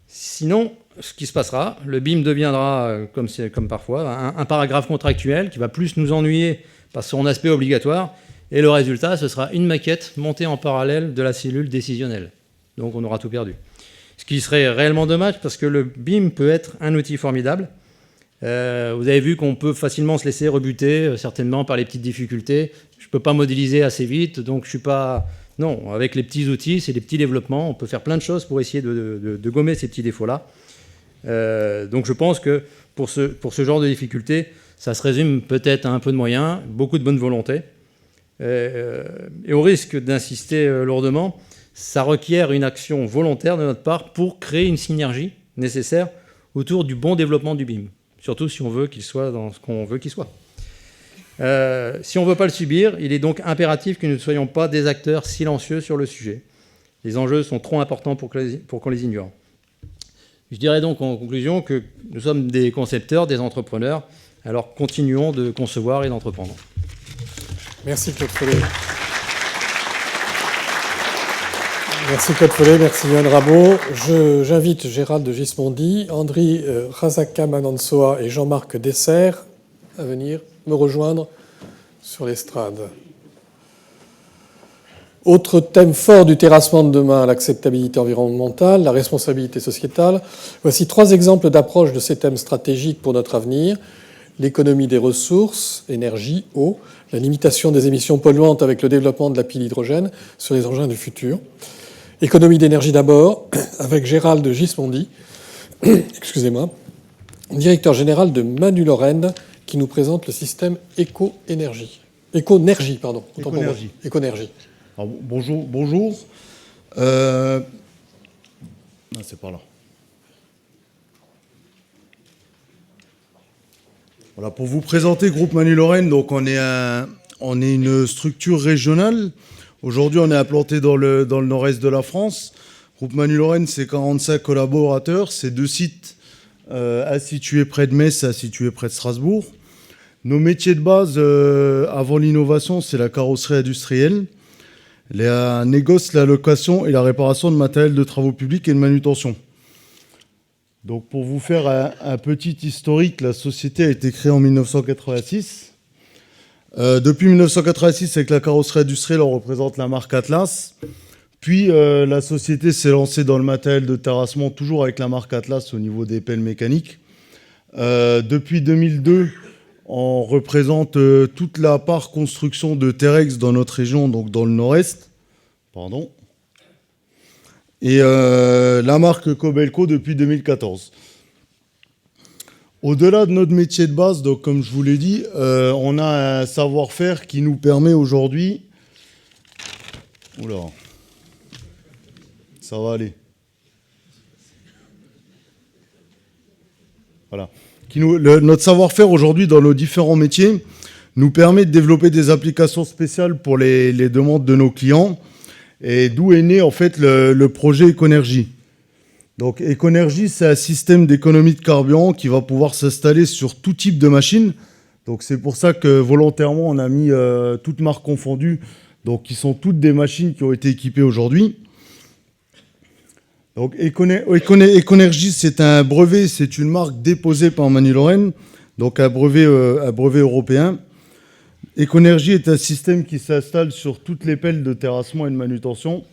Sinon, ce qui se passera, le BIM deviendra, comme parfois, un paragraphe contractuel qui va plus nous ennuyer par son aspect obligatoire, et le résultat, ce sera une maquette montée en parallèle de la cellule décisionnelle. Donc on aura tout perdu. Ce qui serait réellement dommage parce que le BIM peut être un outil formidable. Vous avez vu qu'on peut facilement se laisser rebuter, certainement par les petites difficultés. Je ne peux pas modéliser assez vite, donc je suis pas... Non, avec les petits outils, c'est des petits développements. On peut faire plein de choses pour essayer de gommer ces petits défauts-là. Donc je pense que pour ce genre de difficultés, ça se résume peut-être à un peu de moyens, beaucoup de bonne volonté. Et au risque d'insister lourdement, ça requiert une action volontaire de notre part pour créer une synergie nécessaire autour du bon développement du BIM, surtout si on veut qu'il soit dans ce qu'on veut qu'il soit. Si on ne veut pas le subir, il est donc impératif que nous ne soyons pas des acteurs silencieux sur le sujet. Les enjeux sont trop importants pour qu'on les ignore. Je dirais donc en conclusion que nous sommes des concepteurs, des entrepreneurs, alors continuons de concevoir et d'entreprendre. Merci Claude Follet. Merci Claude Follet, merci Yoann Rabot. J'invite Gérald de Gismondi, Andri Razaka Manansoa et Jean-Marc Dessert à venir me rejoindre sur l'estrade. Autre thème fort du terrassement de demain, l'acceptabilité environnementale, la responsabilité sociétale. Voici 3 exemples d'approche de ces thèmes stratégiques pour notre avenir. L'économie des ressources, énergie, eau, la limitation des émissions polluantes avec le développement de la pile hydrogène sur les engins du futur. Économie d'énergie d'abord, avec Gérald de Gismondi, excusez-moi, directeur général de Manu Lorraine, qui nous présente le système Éconergie. Éconergie, pardon. Éconergie. Alors, bonjour. Ah, c'est par là. Voilà, pour vous présenter Groupe Manu Lorraine, donc on est une structure régionale. Aujourd'hui, on est implanté dans le nord-est de la France. Groupe Manu Lorraine, c'est 45 collaborateurs. C'est 2 sites situés près de Metz et situés près de Strasbourg. Nos métiers de base, avant l'innovation, c'est la carrosserie industrielle, les négoce, la location et la réparation de matériel de travaux publics et de manutention. Donc, pour vous faire un petit historique, la société a été créée en 1986. Depuis 1986, avec la carrosserie industrielle, on représente la marque Atlas. Puis, la société s'est lancée dans le matériel de terrassement, toujours avec la marque Atlas au niveau des pelles mécaniques. Depuis 2002, on représente toute la part construction de Terex dans notre région, donc dans le nord-est. Pardon. Et la marque Cobelco depuis 2014. Au-delà de notre métier de base, donc comme je vous l'ai dit, on a un savoir-faire qui nous permet aujourd'hui... Oula, ça va aller. Voilà. Notre savoir-faire aujourd'hui dans nos différents métiers nous permet de développer des applications spéciales pour les demandes de nos clients et d'où est né en fait le projet Econergy. Donc Econergy, c'est un système d'économie de carburant qui va pouvoir s'installer sur tout type de machine. Donc c'est pour ça que volontairement on a mis toutes marques confondues, donc qui sont toutes des machines qui ont été équipées aujourd'hui. Donc Econergy, c'est un brevet, c'est une marque déposée par Manny-Lorraine, donc un brevet européen. Econergy est un système qui s'installe sur toutes les pelles de terrassement et de manutention.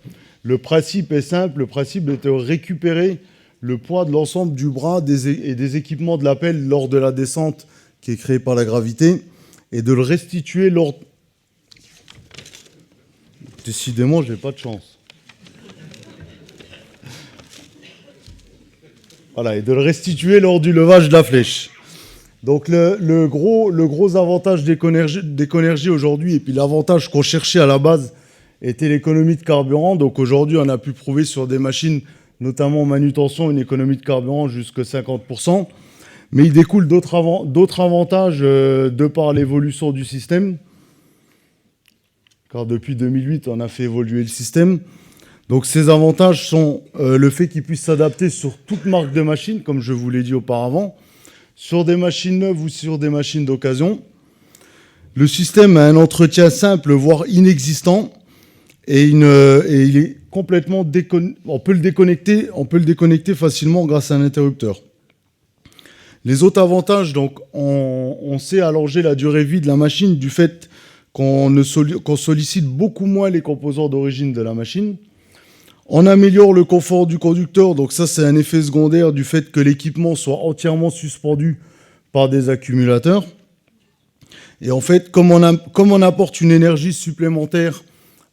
Le principe est simple, le principe est de récupérer le poids de l'ensemble du bras et des équipements de la pelle lors de la descente qui est créée par la gravité et de le restituer lors... Décidément, je n'ai pas de chance. Voilà, et de le restituer lors du levage de la flèche. Donc le gros avantage d'Econergy aujourd'hui, et puis l'avantage qu'on cherchait à la base, était l'économie de carburant. Donc aujourd'hui, on a pu prouver sur des machines, notamment en manutention, une économie de carburant jusqu'à 50%. Mais il découle d'autres avantages de par l'évolution du système. Car depuis 2008, on a fait évoluer le système. Donc ces avantages sont le fait qu'il puisse s'adapter sur toute marque de machine, comme je vous l'ai dit auparavant, sur des machines neuves ou sur des machines d'occasion. Le système a un entretien simple, voire inexistant. Et il est complètement on peut le déconnecter facilement grâce à un interrupteur. Les autres avantages, donc, on sait allonger la durée de vie de la machine du fait qu'on sollicite beaucoup moins les composants d'origine de la machine. On améliore le confort du conducteur, donc ça c'est un effet secondaire du fait que l'équipement soit entièrement suspendu par des accumulateurs. Et en fait, comme on apporte une énergie supplémentaire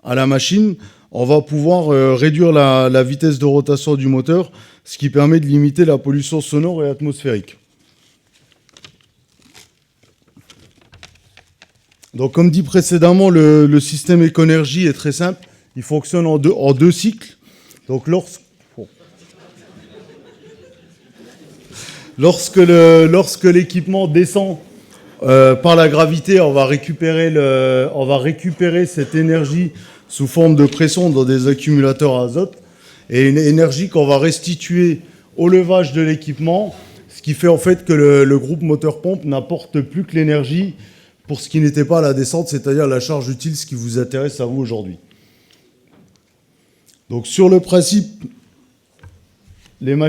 à la machine, on va pouvoir réduire la vitesse de rotation du moteur, ce qui permet de limiter la pollution sonore et atmosphérique. Donc, comme dit précédemment, le système Econergy est très simple. Il fonctionne en deux cycles. Donc, lorsque l'équipement descend par la gravité, on va récupérer cette énergie sous forme de pression dans des accumulateurs à azote et une énergie qu'on va restituer au levage de l'équipement, ce qui fait en fait que le groupe moteur-pompe n'apporte plus que l'énergie pour ce qui n'était pas à la descente, c'est-à-dire la charge utile, ce qui vous intéresse à vous aujourd'hui. Donc sur le principe, les bras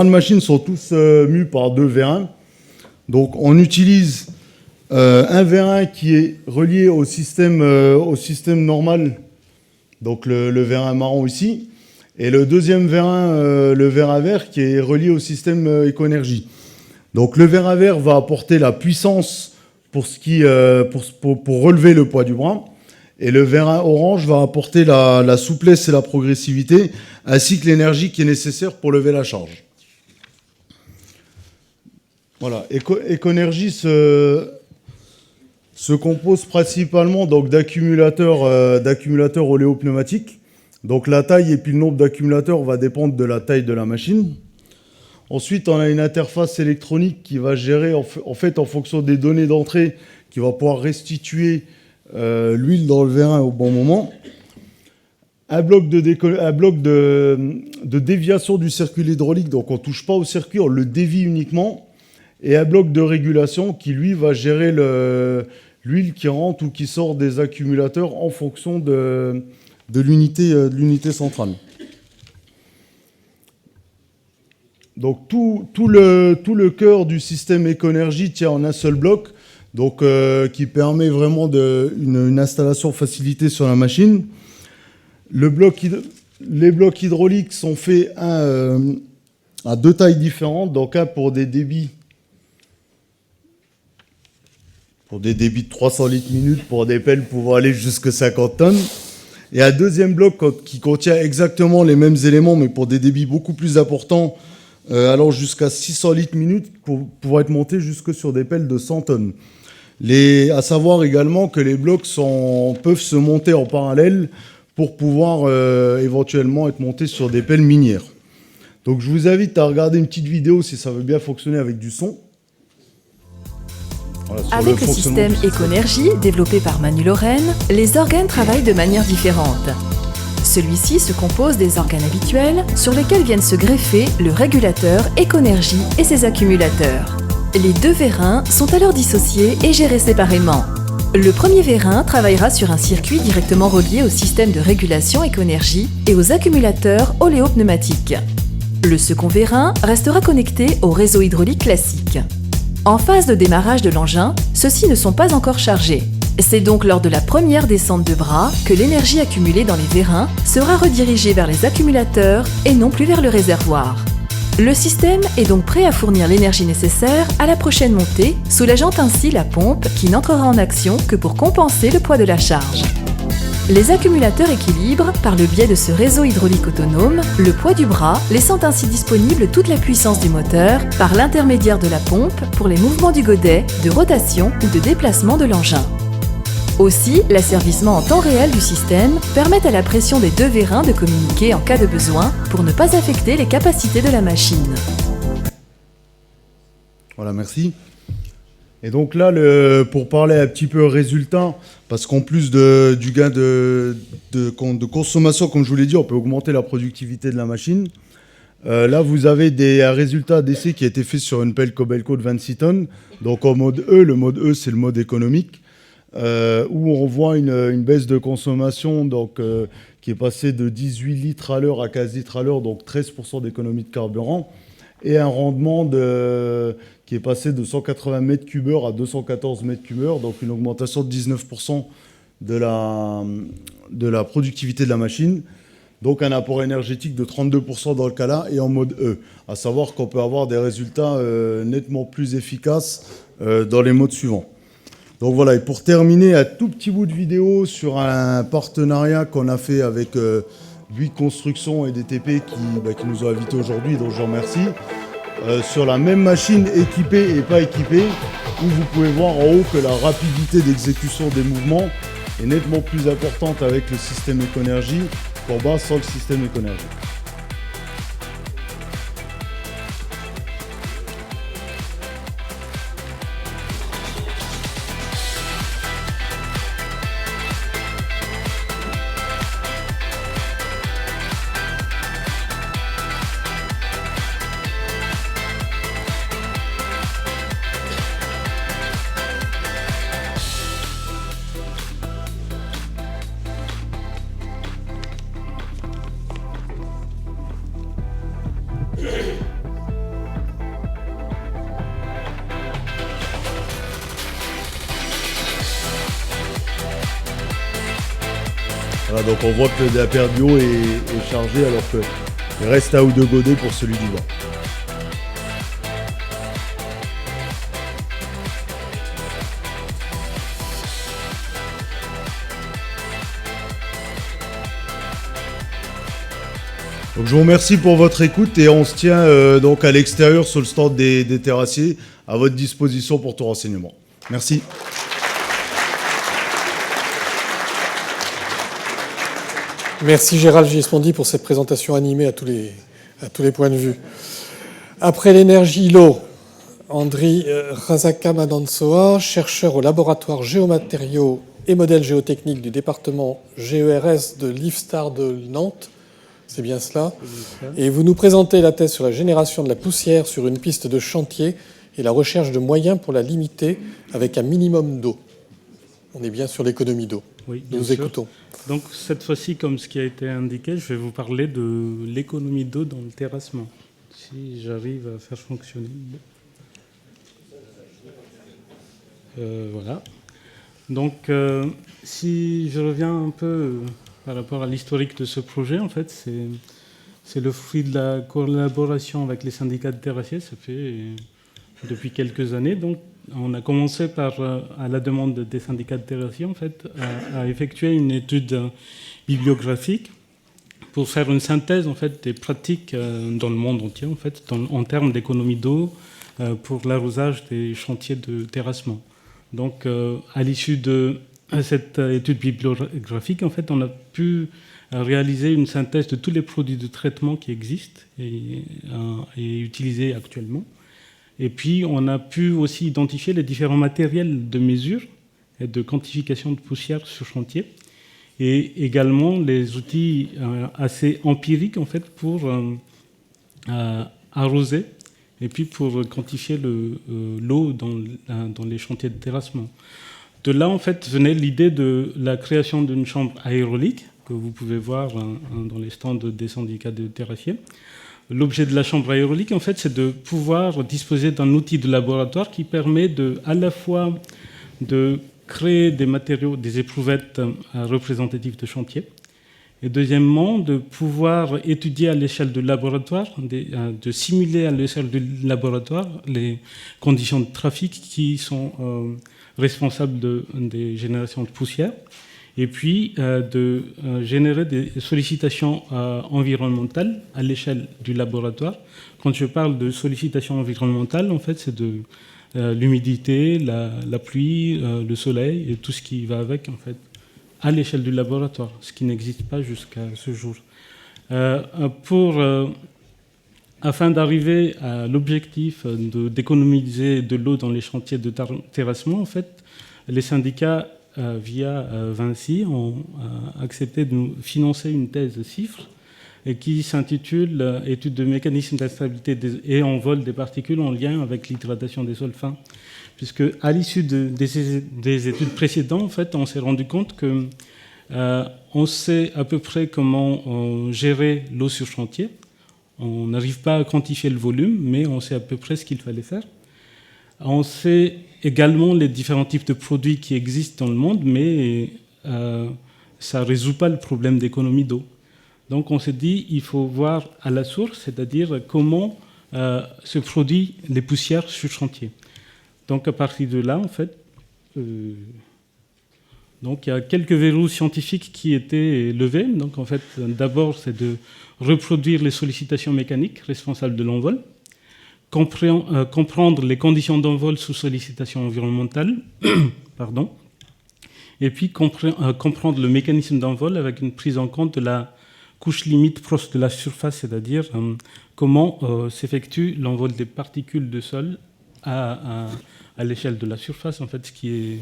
de machine sont tous mus par 2 vérins. Donc on utilise un vérin qui est relié au système normal, donc le vérin marron ici, et le deuxième vérin, le vérin vert, qui est relié au système Econergy. Donc le vérin vert va apporter la puissance pour relever le poids du bras, et le vérin orange va apporter la souplesse et la progressivité, ainsi que l'énergie qui est nécessaire pour lever la charge. Voilà, Econergy se compose principalement donc d'accumulateurs oléopneumatiques. Donc la taille et puis le nombre d'accumulateurs va dépendre de la taille de la machine. Ensuite, on a une interface électronique qui va gérer, en fait, en fonction des données d'entrée, qui va pouvoir restituer l'huile dans le vérin au bon moment. Un bloc de déviation du circuit hydraulique, donc on ne touche pas au circuit, on le dévie uniquement. Et un bloc de régulation qui, lui, va gérer l'huile qui rentre ou qui sort des accumulateurs en fonction de l'unité centrale. Donc tout le cœur du système Econergy tient en un seul bloc, donc qui permet vraiment une installation facilitée sur la machine. Les blocs hydrauliques sont faits à 2 tailles différentes, donc un pour des débits de 300 litres minute pour des pelles pouvant aller jusqu'à 50 tonnes. Et un deuxième bloc qui contient exactement les mêmes éléments, mais pour des débits beaucoup plus importants, allant jusqu'à 600 litres minute pour pouvoir être monté jusque sur des pelles de 100 tonnes. À savoir également que les blocs peuvent se monter en parallèle pour pouvoir éventuellement être montés sur des pelles minières. Donc je vous invite à regarder une petite vidéo si ça veut bien fonctionner avec du son. Voilà, avec le système Econergy développé par Manny-Lorraine, les organes travaillent de manière différente. Celui-ci se compose des organes habituels sur lesquels viennent se greffer le régulateur Éconergie et ses accumulateurs. Les deux vérins sont alors dissociés et gérés séparément. Le premier vérin travaillera sur un circuit directement relié au système de régulation Éconergie et aux accumulateurs oléopneumatiques. Le second vérin restera connecté au réseau hydraulique classique. En phase de démarrage de l'engin, ceux-ci ne sont pas encore chargés. C'est donc lors de la première descente de bras que l'énergie accumulée dans les vérins sera redirigée vers les accumulateurs et non plus vers le réservoir. Le système est donc prêt à fournir l'énergie nécessaire à la prochaine montée, soulageant ainsi la pompe qui n'entrera en action que pour compenser le poids de la charge. Les accumulateurs équilibrent, par le biais de ce réseau hydraulique autonome, le poids du bras, laissant ainsi disponible toute la puissance du moteur par l'intermédiaire de la pompe pour les mouvements du godet, de rotation ou de déplacement de l'engin. Aussi, l'asservissement en temps réel du système permet à la pression des deux vérins de communiquer en cas de besoin pour ne pas affecter les capacités de la machine. Voilà, merci. Et donc là, pour parler un petit peu résultat, parce qu'en plus du gain de consommation, comme je vous l'ai dit, on peut augmenter la productivité de la machine. Là, vous avez un résultat d'essai qui a été fait sur une pelle Kobelco de 26 tonnes. Donc en mode E, le mode E, c'est le mode économique. Où on voit une baisse de consommation donc, qui est passée de 18 litres à l'heure à 15 litres à l'heure, donc 13% d'économie de carburant, et un rendement qui est passé de 180 mètres cubes heure à 214 mètres cubes heure, donc une augmentation de 19% de la productivité de la machine, donc un apport énergétique de 32% dans le cas là, et en mode E, à savoir qu'on peut avoir des résultats nettement plus efficaces dans les modes suivants. Donc voilà, et pour terminer, un tout petit bout de vidéo sur un partenariat qu'on a fait avec Bouygues Construction et DTP qui nous ont invités aujourd'hui, donc je remercie, sur la même machine équipée et pas équipée, où vous pouvez voir en haut que la rapidité d'exécution des mouvements est nettement plus importante avec le système Éconergie qu'en bas sans le système Éconergie. Voilà, donc on voit que la paire du haut est chargée alors qu'il reste un ou deux godets pour celui du bas. Donc je vous remercie pour votre écoute et on se tient donc à l'extérieur sur le stand des terrassiers à votre disposition pour tout renseignement. Merci. Merci Gérald Gismondi pour cette présentation animée à tous les points de vue. Après l'énergie, l'eau. Andri Razaka-Madansoa, chercheur au laboratoire géomatériaux et modèles géotechniques du département GERS de l'IFSTAR de Nantes. C'est bien cela. Et vous nous présentez la thèse sur la génération de la poussière sur une piste de chantier et la recherche de moyens pour la limiter avec un minimum d'eau. On est bien sur l'économie d'eau. Oui, nous écoutons. Donc cette fois-ci, comme ce qui a été indiqué, je vais vous parler de l'économie d'eau dans le terrassement. Si j'arrive à faire fonctionner. Voilà. Donc si je reviens un peu par rapport à l'historique de ce projet, en fait, c'est le fruit de la collaboration avec les syndicats de terrassiers. Ça fait depuis quelques années. Donc on a commencé par, à la demande des syndicats de terrassiers, en fait, à effectuer une étude bibliographique pour faire une synthèse, en fait, des pratiques dans le monde entier, en fait, en termes d'économie d'eau pour l'arrosage des chantiers de terrassement. Donc, à l'issue de cette étude bibliographique, en fait, on a pu réaliser une synthèse de tous les produits de traitement qui existent et utilisés actuellement. Et puis, on a pu aussi identifier les différents matériels de mesure et de quantification de poussière sur chantier. et également les outils assez empiriques en fait pour arroser et puis pour quantifier l'eau dans les chantiers de terrassement. De là, en fait, venait l'idée de la création d'une chambre aérolique que vous pouvez voir dans les stands des syndicats de terrassiers. L'objet de la chambre aérolique, en fait, c'est de pouvoir disposer d'un outil de laboratoire qui permet à la fois de créer des matériaux, des éprouvettes représentatives de chantier, et deuxièmement, de pouvoir étudier à l'échelle du laboratoire, de simuler à l'échelle du laboratoire les conditions de trafic qui sont responsables des générations de poussière, et puis de générer des sollicitations environnementales à l'échelle du laboratoire. Quand je parle de sollicitations environnementales, en fait, c'est de l'humidité, la pluie, le soleil et tout ce qui va avec, en fait, à l'échelle du laboratoire, ce qui n'existe pas jusqu'à ce jour. Afin d'arriver à l'objectif d'économiser de l'eau dans les chantiers de terrassement, en fait, les syndicats, via Vinci, ont accepté de nous financer une thèse CIFRE et qui s'intitule « Étude de mécanismes d'instabilité et envol des particules en lien avec l'hydratation des sols fins ». Puisque à l'issue des études précédentes, en fait, on s'est rendu compte que on sait à peu près comment gérer l'eau sur chantier. On n'arrive pas à quantifier le volume, mais on sait à peu près ce qu'il fallait faire. On sait également les différents types de produits qui existent dans le monde, mais ça ne résout pas le problème d'économie d'eau. Donc on s'est dit il faut voir à la source, c'est-à-dire comment se produisent les poussières sur chantier. Donc à partir de là, en fait, donc il y a quelques verrous scientifiques qui étaient levés. Donc en fait, d'abord, c'est de reproduire les sollicitations mécaniques responsables de l'envol, comprendre les conditions d'envol sous sollicitation environnementale, pardon, et puis comprendre le mécanisme d'envol avec une prise en compte de la couche limite proche de la surface, c'est-à-dire comment s'effectue l'envol des particules de sol à l'échelle de la surface, en fait, ce qui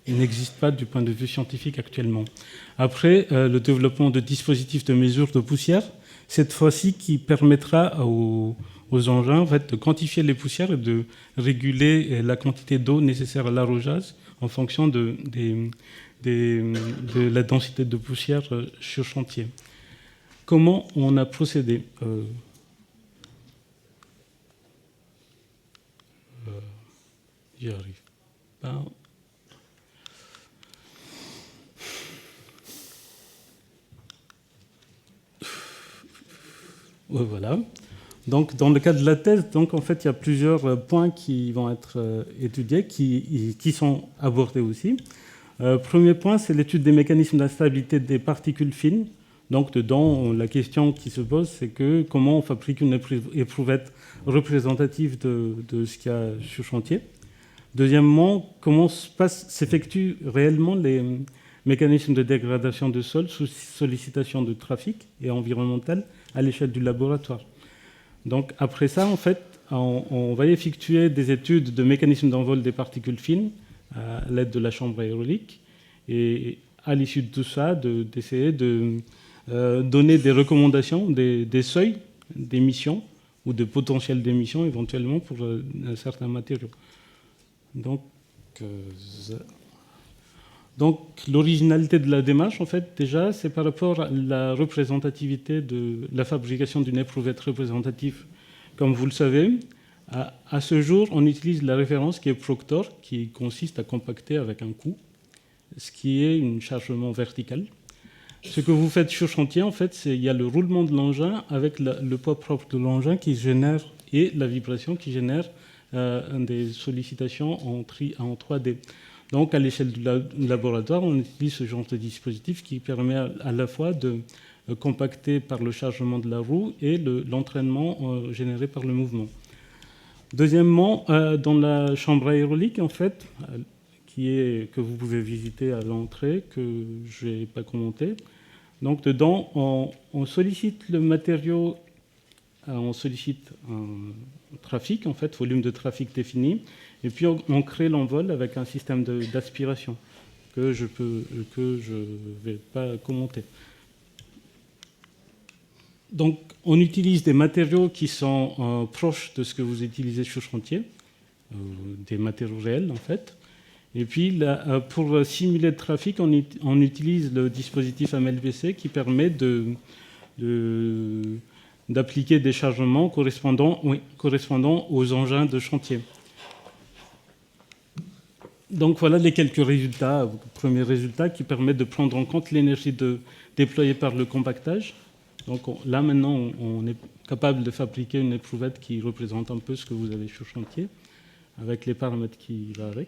n'existe pas du point de vue scientifique actuellement. Après, le développement de dispositifs de mesure de poussière, cette fois-ci qui permettra aux engins, en fait, de quantifier les poussières et de réguler la quantité d'eau nécessaire à l'arrosage en fonction de la densité de poussière sur chantier. Comment on a procédé J'y arrive pas. Voilà. Donc, dans le cadre de la thèse, donc, en fait, il y a plusieurs points qui vont être étudiés, qui sont abordés aussi. Premier point, c'est l'étude des mécanismes d'instabilité des particules fines. Donc, dedans, la question qui se pose, c'est comment on fabrique une éprouvette représentative de ce qu'il y a sur chantier. Deuxièmement, comment s'effectuent réellement les mécanismes de dégradation de sol sous sollicitation de trafic et environnementale à l'échelle du laboratoire. Donc, après ça, en fait, on va effectuer des études de mécanismes d'envol des particules fines à l'aide de la chambre aérolique et à l'issue de tout ça, d'essayer de donner des recommandations, des seuils d'émission ou de potentiel d'émission éventuellement pour certains matériaux. Donc l'originalité de la démarche, en fait, déjà, c'est par rapport à la représentativité de la fabrication d'une éprouvette représentative. Comme vous le savez, à ce jour, on utilise la référence qui est Proctor, qui consiste à compacter avec un coup, ce qui est un chargement vertical. Ce que vous faites sur chantier, en fait, il y a le roulement de l'engin avec le poids propre de l'engin qui génère, et la vibration qui génère des sollicitations en 3D. Donc, à l'échelle du laboratoire, on utilise ce genre de dispositif qui permet à la fois de compacter par le chargement de la roue et l'entraînement généré par le mouvement. Deuxièmement, dans la chambre aérolique, en fait, que vous pouvez visiter à l'entrée, que je n'ai pas commenté. Donc, dedans, on sollicite le matériau, on sollicite un trafic, en fait, volume de trafic défini, et puis on crée l'envol avec un système d'aspiration. que je vais pas commenter. Donc, on utilise des matériaux qui sont proches de ce que vous utilisez sur chantier, des matériaux réels en fait. Et puis, là, pour simuler le trafic, on utilise le dispositif AMLVC qui permet d'appliquer des chargements correspondant aux engins de chantier. Donc voilà les quelques résultats, premiers résultats qui permettent de prendre en compte l'énergie déployée par le compactage. Donc là maintenant on est capable de fabriquer une éprouvette qui représente un peu ce que vous avez sur chantier, avec les paramètres qui vont avec.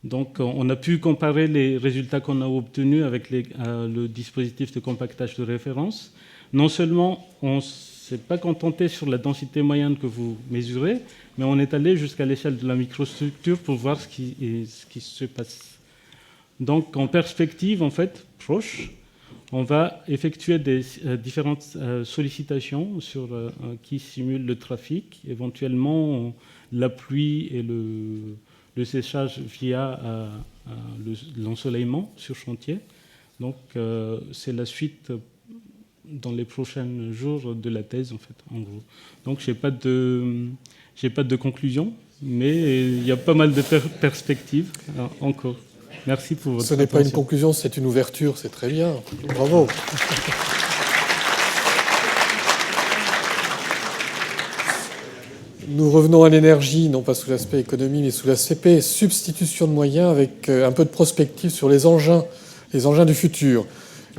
Donc on a pu comparer les résultats qu'on a obtenus avec le dispositif de compactage de référence. Non seulement on ne s'est pas contenté sur la densité moyenne que vous mesurez, mais on est allé jusqu'à l'échelle de la microstructure pour voir ce qui se passe. Donc en perspective, en fait, proche, on va effectuer des différentes sollicitations qui simulent le trafic, éventuellement la pluie et le séchage via l'ensoleillement sur chantier. Donc c'est la suite dans les prochains jours de la thèse, en fait, en gros. Donc j'ai pas de conclusion, mais il y a pas mal de perspectives encore. Merci pour votre attention. Ce n'est pas une conclusion, c'est une ouverture, c'est très bien. Bravo. Nous revenons à l'énergie, non pas sous l'aspect économie, mais sous l'aspect substitution de moyens, avec un peu de prospective sur les engins du futur,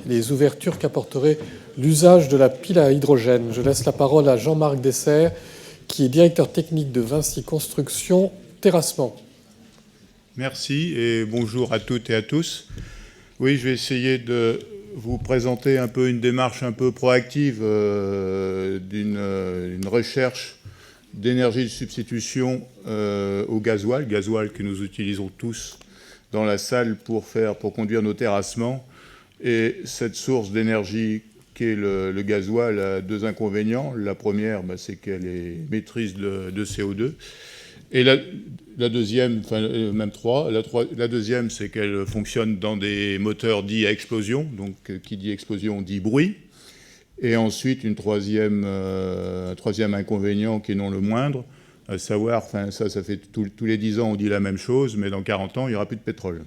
les ouvertures qu'apporterait l'usage de la pile à hydrogène. Je laisse la parole à Jean-Marc Dessert, qui est directeur technique de Vinci Construction Terrassement. Merci et bonjour à toutes et à tous. Oui, je vais essayer de vous présenter un peu une démarche un peu proactive d'une recherche d'énergie de substitution au gasoil que nous utilisons tous dans la salle pour conduire nos terrassements. Et cette source d'énergie qu'est le gasoil a deux inconvénients. La première, c'est qu'elle est maîtrise de CO2. Et la deuxième, enfin même trois, la deuxième, c'est qu'elle fonctionne dans des moteurs dits à explosion. Donc qui dit explosion dit bruit. Et ensuite, un troisième inconvénient qui est non le moindre, à savoir, ça fait tous les 10 ans on dit la même chose, mais dans 40 ans, il n'y aura plus de pétrole.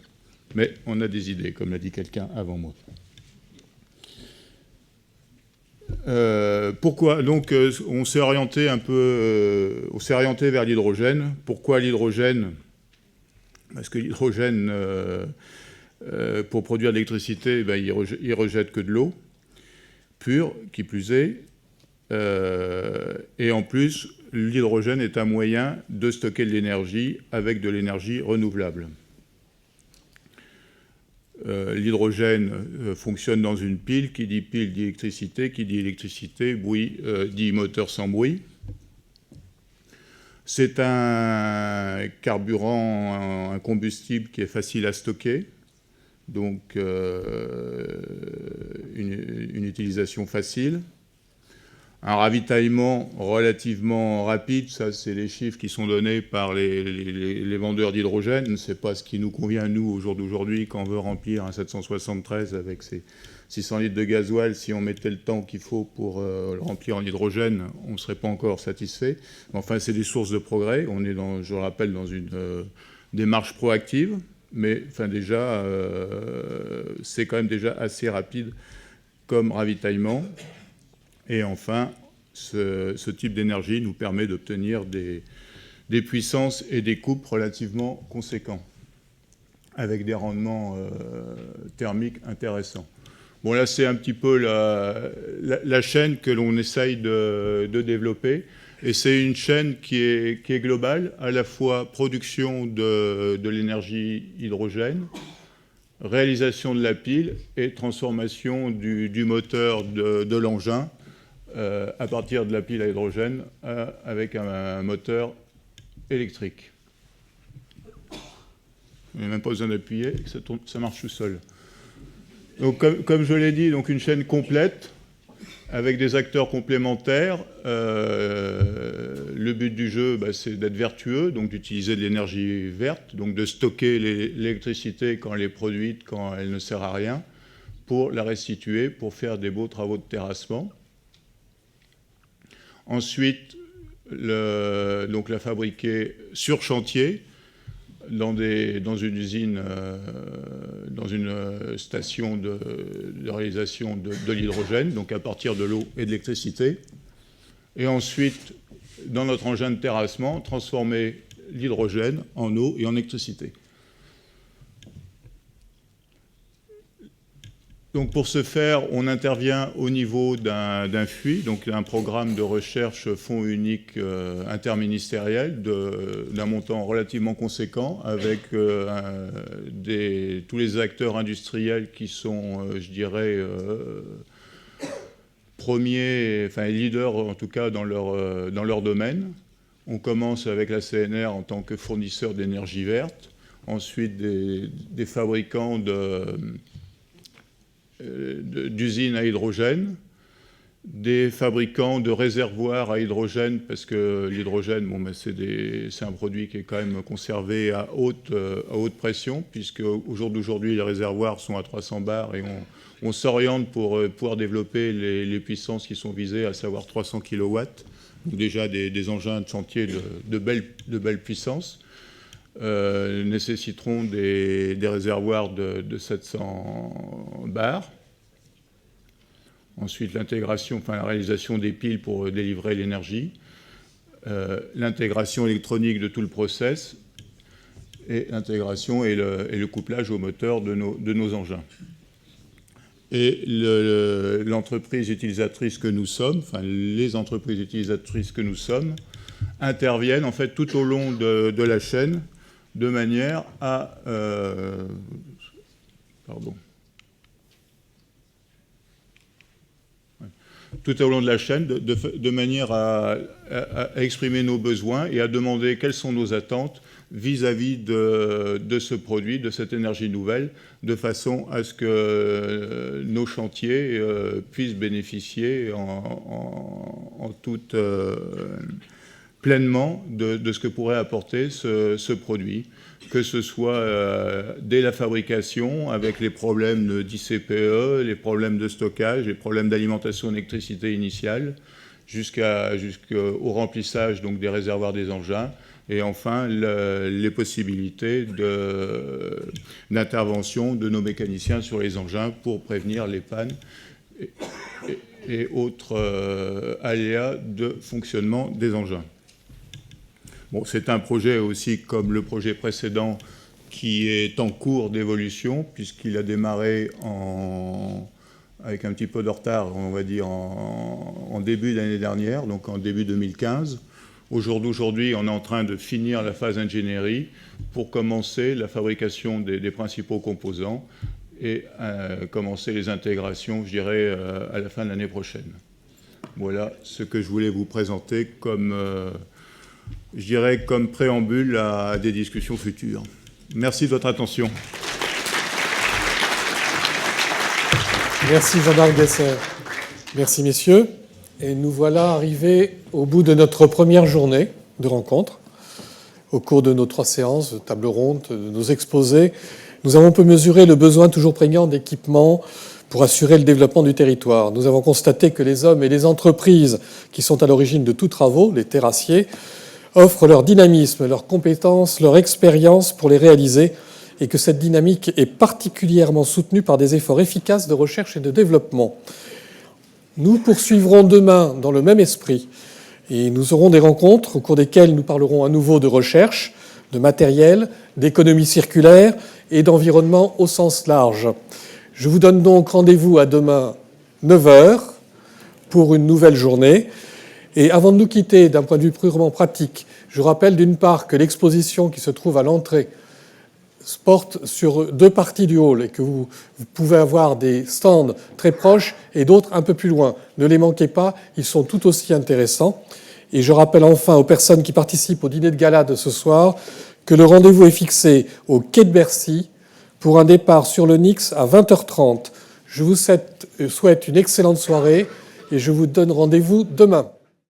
Mais on a des idées, comme l'a dit quelqu'un avant moi. Pourquoi ? Donc, on s'est orienté vers l'hydrogène. Pourquoi l'hydrogène ? Parce que l'hydrogène, pour produire de l'électricité, il rejette que de l'eau pure, qui plus est. Et en plus, l'hydrogène est un moyen de stocker de l'énergie avec de l'énergie renouvelable. L'hydrogène fonctionne dans une pile. Qui dit pile dit électricité. Qui dit électricité, bruit, dit moteur sans bruit. C'est un carburant, un combustible qui est facile à stocker. Donc, une utilisation facile. Un ravitaillement relativement rapide, ça c'est les chiffres qui sont donnés par les vendeurs d'hydrogène. Ce n'est pas ce qui nous convient, nous, au jour d'aujourd'hui, quand on veut remplir un 773 avec ses 600 litres de gasoil. Si on mettait le temps qu'il faut pour le remplir en hydrogène, on ne serait pas encore satisfait. Enfin, c'est des sources de progrès. On est, je le rappelle, dans une démarche proactive. Mais enfin, déjà, c'est quand même déjà assez rapide comme ravitaillement. Et enfin, ce type d'énergie nous permet d'obtenir des puissances et des coupes relativement conséquents, avec des rendements thermiques intéressants. Bon, là, c'est un petit peu la chaîne que l'on essaye de développer. Et c'est une chaîne qui est globale, à la fois production de l'énergie hydrogène, réalisation de la pile et transformation du moteur de l'engin à partir de la pile à hydrogène avec un moteur électrique. Il n'y a même pas besoin d'appuyer, ça marche tout seul. Donc, comme je l'ai dit, donc une chaîne complète avec des acteurs complémentaires. Le but du jeu, c'est d'être vertueux, donc d'utiliser de l'énergie verte, donc de stocker l'électricité quand elle est produite, quand elle ne sert à rien, pour la restituer, pour faire des beaux travaux de terrassement. Ensuite, donc la fabriquer sur chantier, dans une usine, dans une station de réalisation de l'hydrogène, donc à partir de l'eau et de l'électricité. Et ensuite, dans notre engin de terrassement, transformer l'hydrogène en eau et en électricité. Donc pour ce faire, on intervient au niveau d'un FUI, donc un programme de recherche fonds unique interministériel d'un montant relativement conséquent, avec tous les acteurs industriels qui sont, je dirais, premiers, enfin leaders en tout cas dans leur domaine. On commence avec la CNR en tant que fournisseur d'énergie verte, ensuite des fabricants d'usines à hydrogène, des fabricants de réservoirs à hydrogène, parce que l'hydrogène, c'est un produit qui est quand même conservé à haute pression, puisque au jour d'aujourd'hui, les réservoirs sont à 300 bars et on s'oriente pour pouvoir développer les puissances qui sont visées, à savoir 300 kW, donc déjà des engins de chantier de belles puissances. Nécessiteront des réservoirs de 700 bars. Ensuite, l'intégration, la réalisation des piles pour délivrer l'énergie. L'intégration électronique de tout le process. Et l'intégration et le couplage au moteur de nos engins. Et l'entreprise utilisatrice que nous sommes, les entreprises utilisatrices que nous sommes, interviennent en fait tout au long de la chaîne, de manière à tout au long de la chaîne, de manière à exprimer nos besoins et à demander quelles sont nos attentes vis-à-vis de ce produit, de cette énergie nouvelle, de façon à ce que nos chantiers puissent bénéficier en toute pleinement de ce que pourrait apporter ce produit, que ce soit dès la fabrication, avec les problèmes d'ICPE, les problèmes de stockage, les problèmes d'alimentation d'électricité initiale, jusqu'au remplissage donc, des réservoirs des engins, et enfin les possibilités d'intervention de nos mécaniciens sur les engins pour prévenir les pannes et autres aléas de fonctionnement des engins. Bon, c'est un projet aussi, comme le projet précédent, qui est en cours d'évolution, puisqu'il a démarré avec un petit peu de retard, on va dire, en début d'année dernière, donc en début 2015. Au jour d'aujourd'hui, on est en train de finir la phase ingénierie pour commencer la fabrication des principaux composants et commencer les intégrations, je dirais, à la fin de l'année prochaine. Voilà ce que je voulais vous présenter comme... je dirais comme préambule à des discussions futures. Merci de votre attention. Merci Jean-Marc Dessert. Merci messieurs. Et nous voilà arrivés au bout de notre première journée de rencontre. Au cours de nos 3 séances, de table ronde, de nos exposés, nous avons pu mesurer le besoin toujours prégnant d'équipements pour assurer le développement du territoire. Nous avons constaté que les hommes et les entreprises qui sont à l'origine de tous travaux, les terrassiers, offrent leur dynamisme, leurs compétences, leur expérience pour les réaliser, et que cette dynamique est particulièrement soutenue par des efforts efficaces de recherche et de développement. Nous poursuivrons demain dans le même esprit, et nous aurons des rencontres au cours desquelles nous parlerons à nouveau de recherche, de matériel, d'économie circulaire et d'environnement au sens large. Je vous donne donc rendez-vous à demain 9h pour une nouvelle journée. Et avant de nous quitter, d'un point de vue purement pratique, je rappelle d'une part que l'exposition qui se trouve à l'entrée porte sur 2 parties du hall et que vous pouvez avoir des stands très proches et d'autres un peu plus loin. Ne les manquez pas, ils sont tout aussi intéressants. Et je rappelle enfin aux personnes qui participent au dîner de gala de ce soir que le rendez-vous est fixé au quai de Bercy pour un départ sur le Nix à 20h30. Je vous souhaite une excellente soirée et je vous donne rendez-vous demain.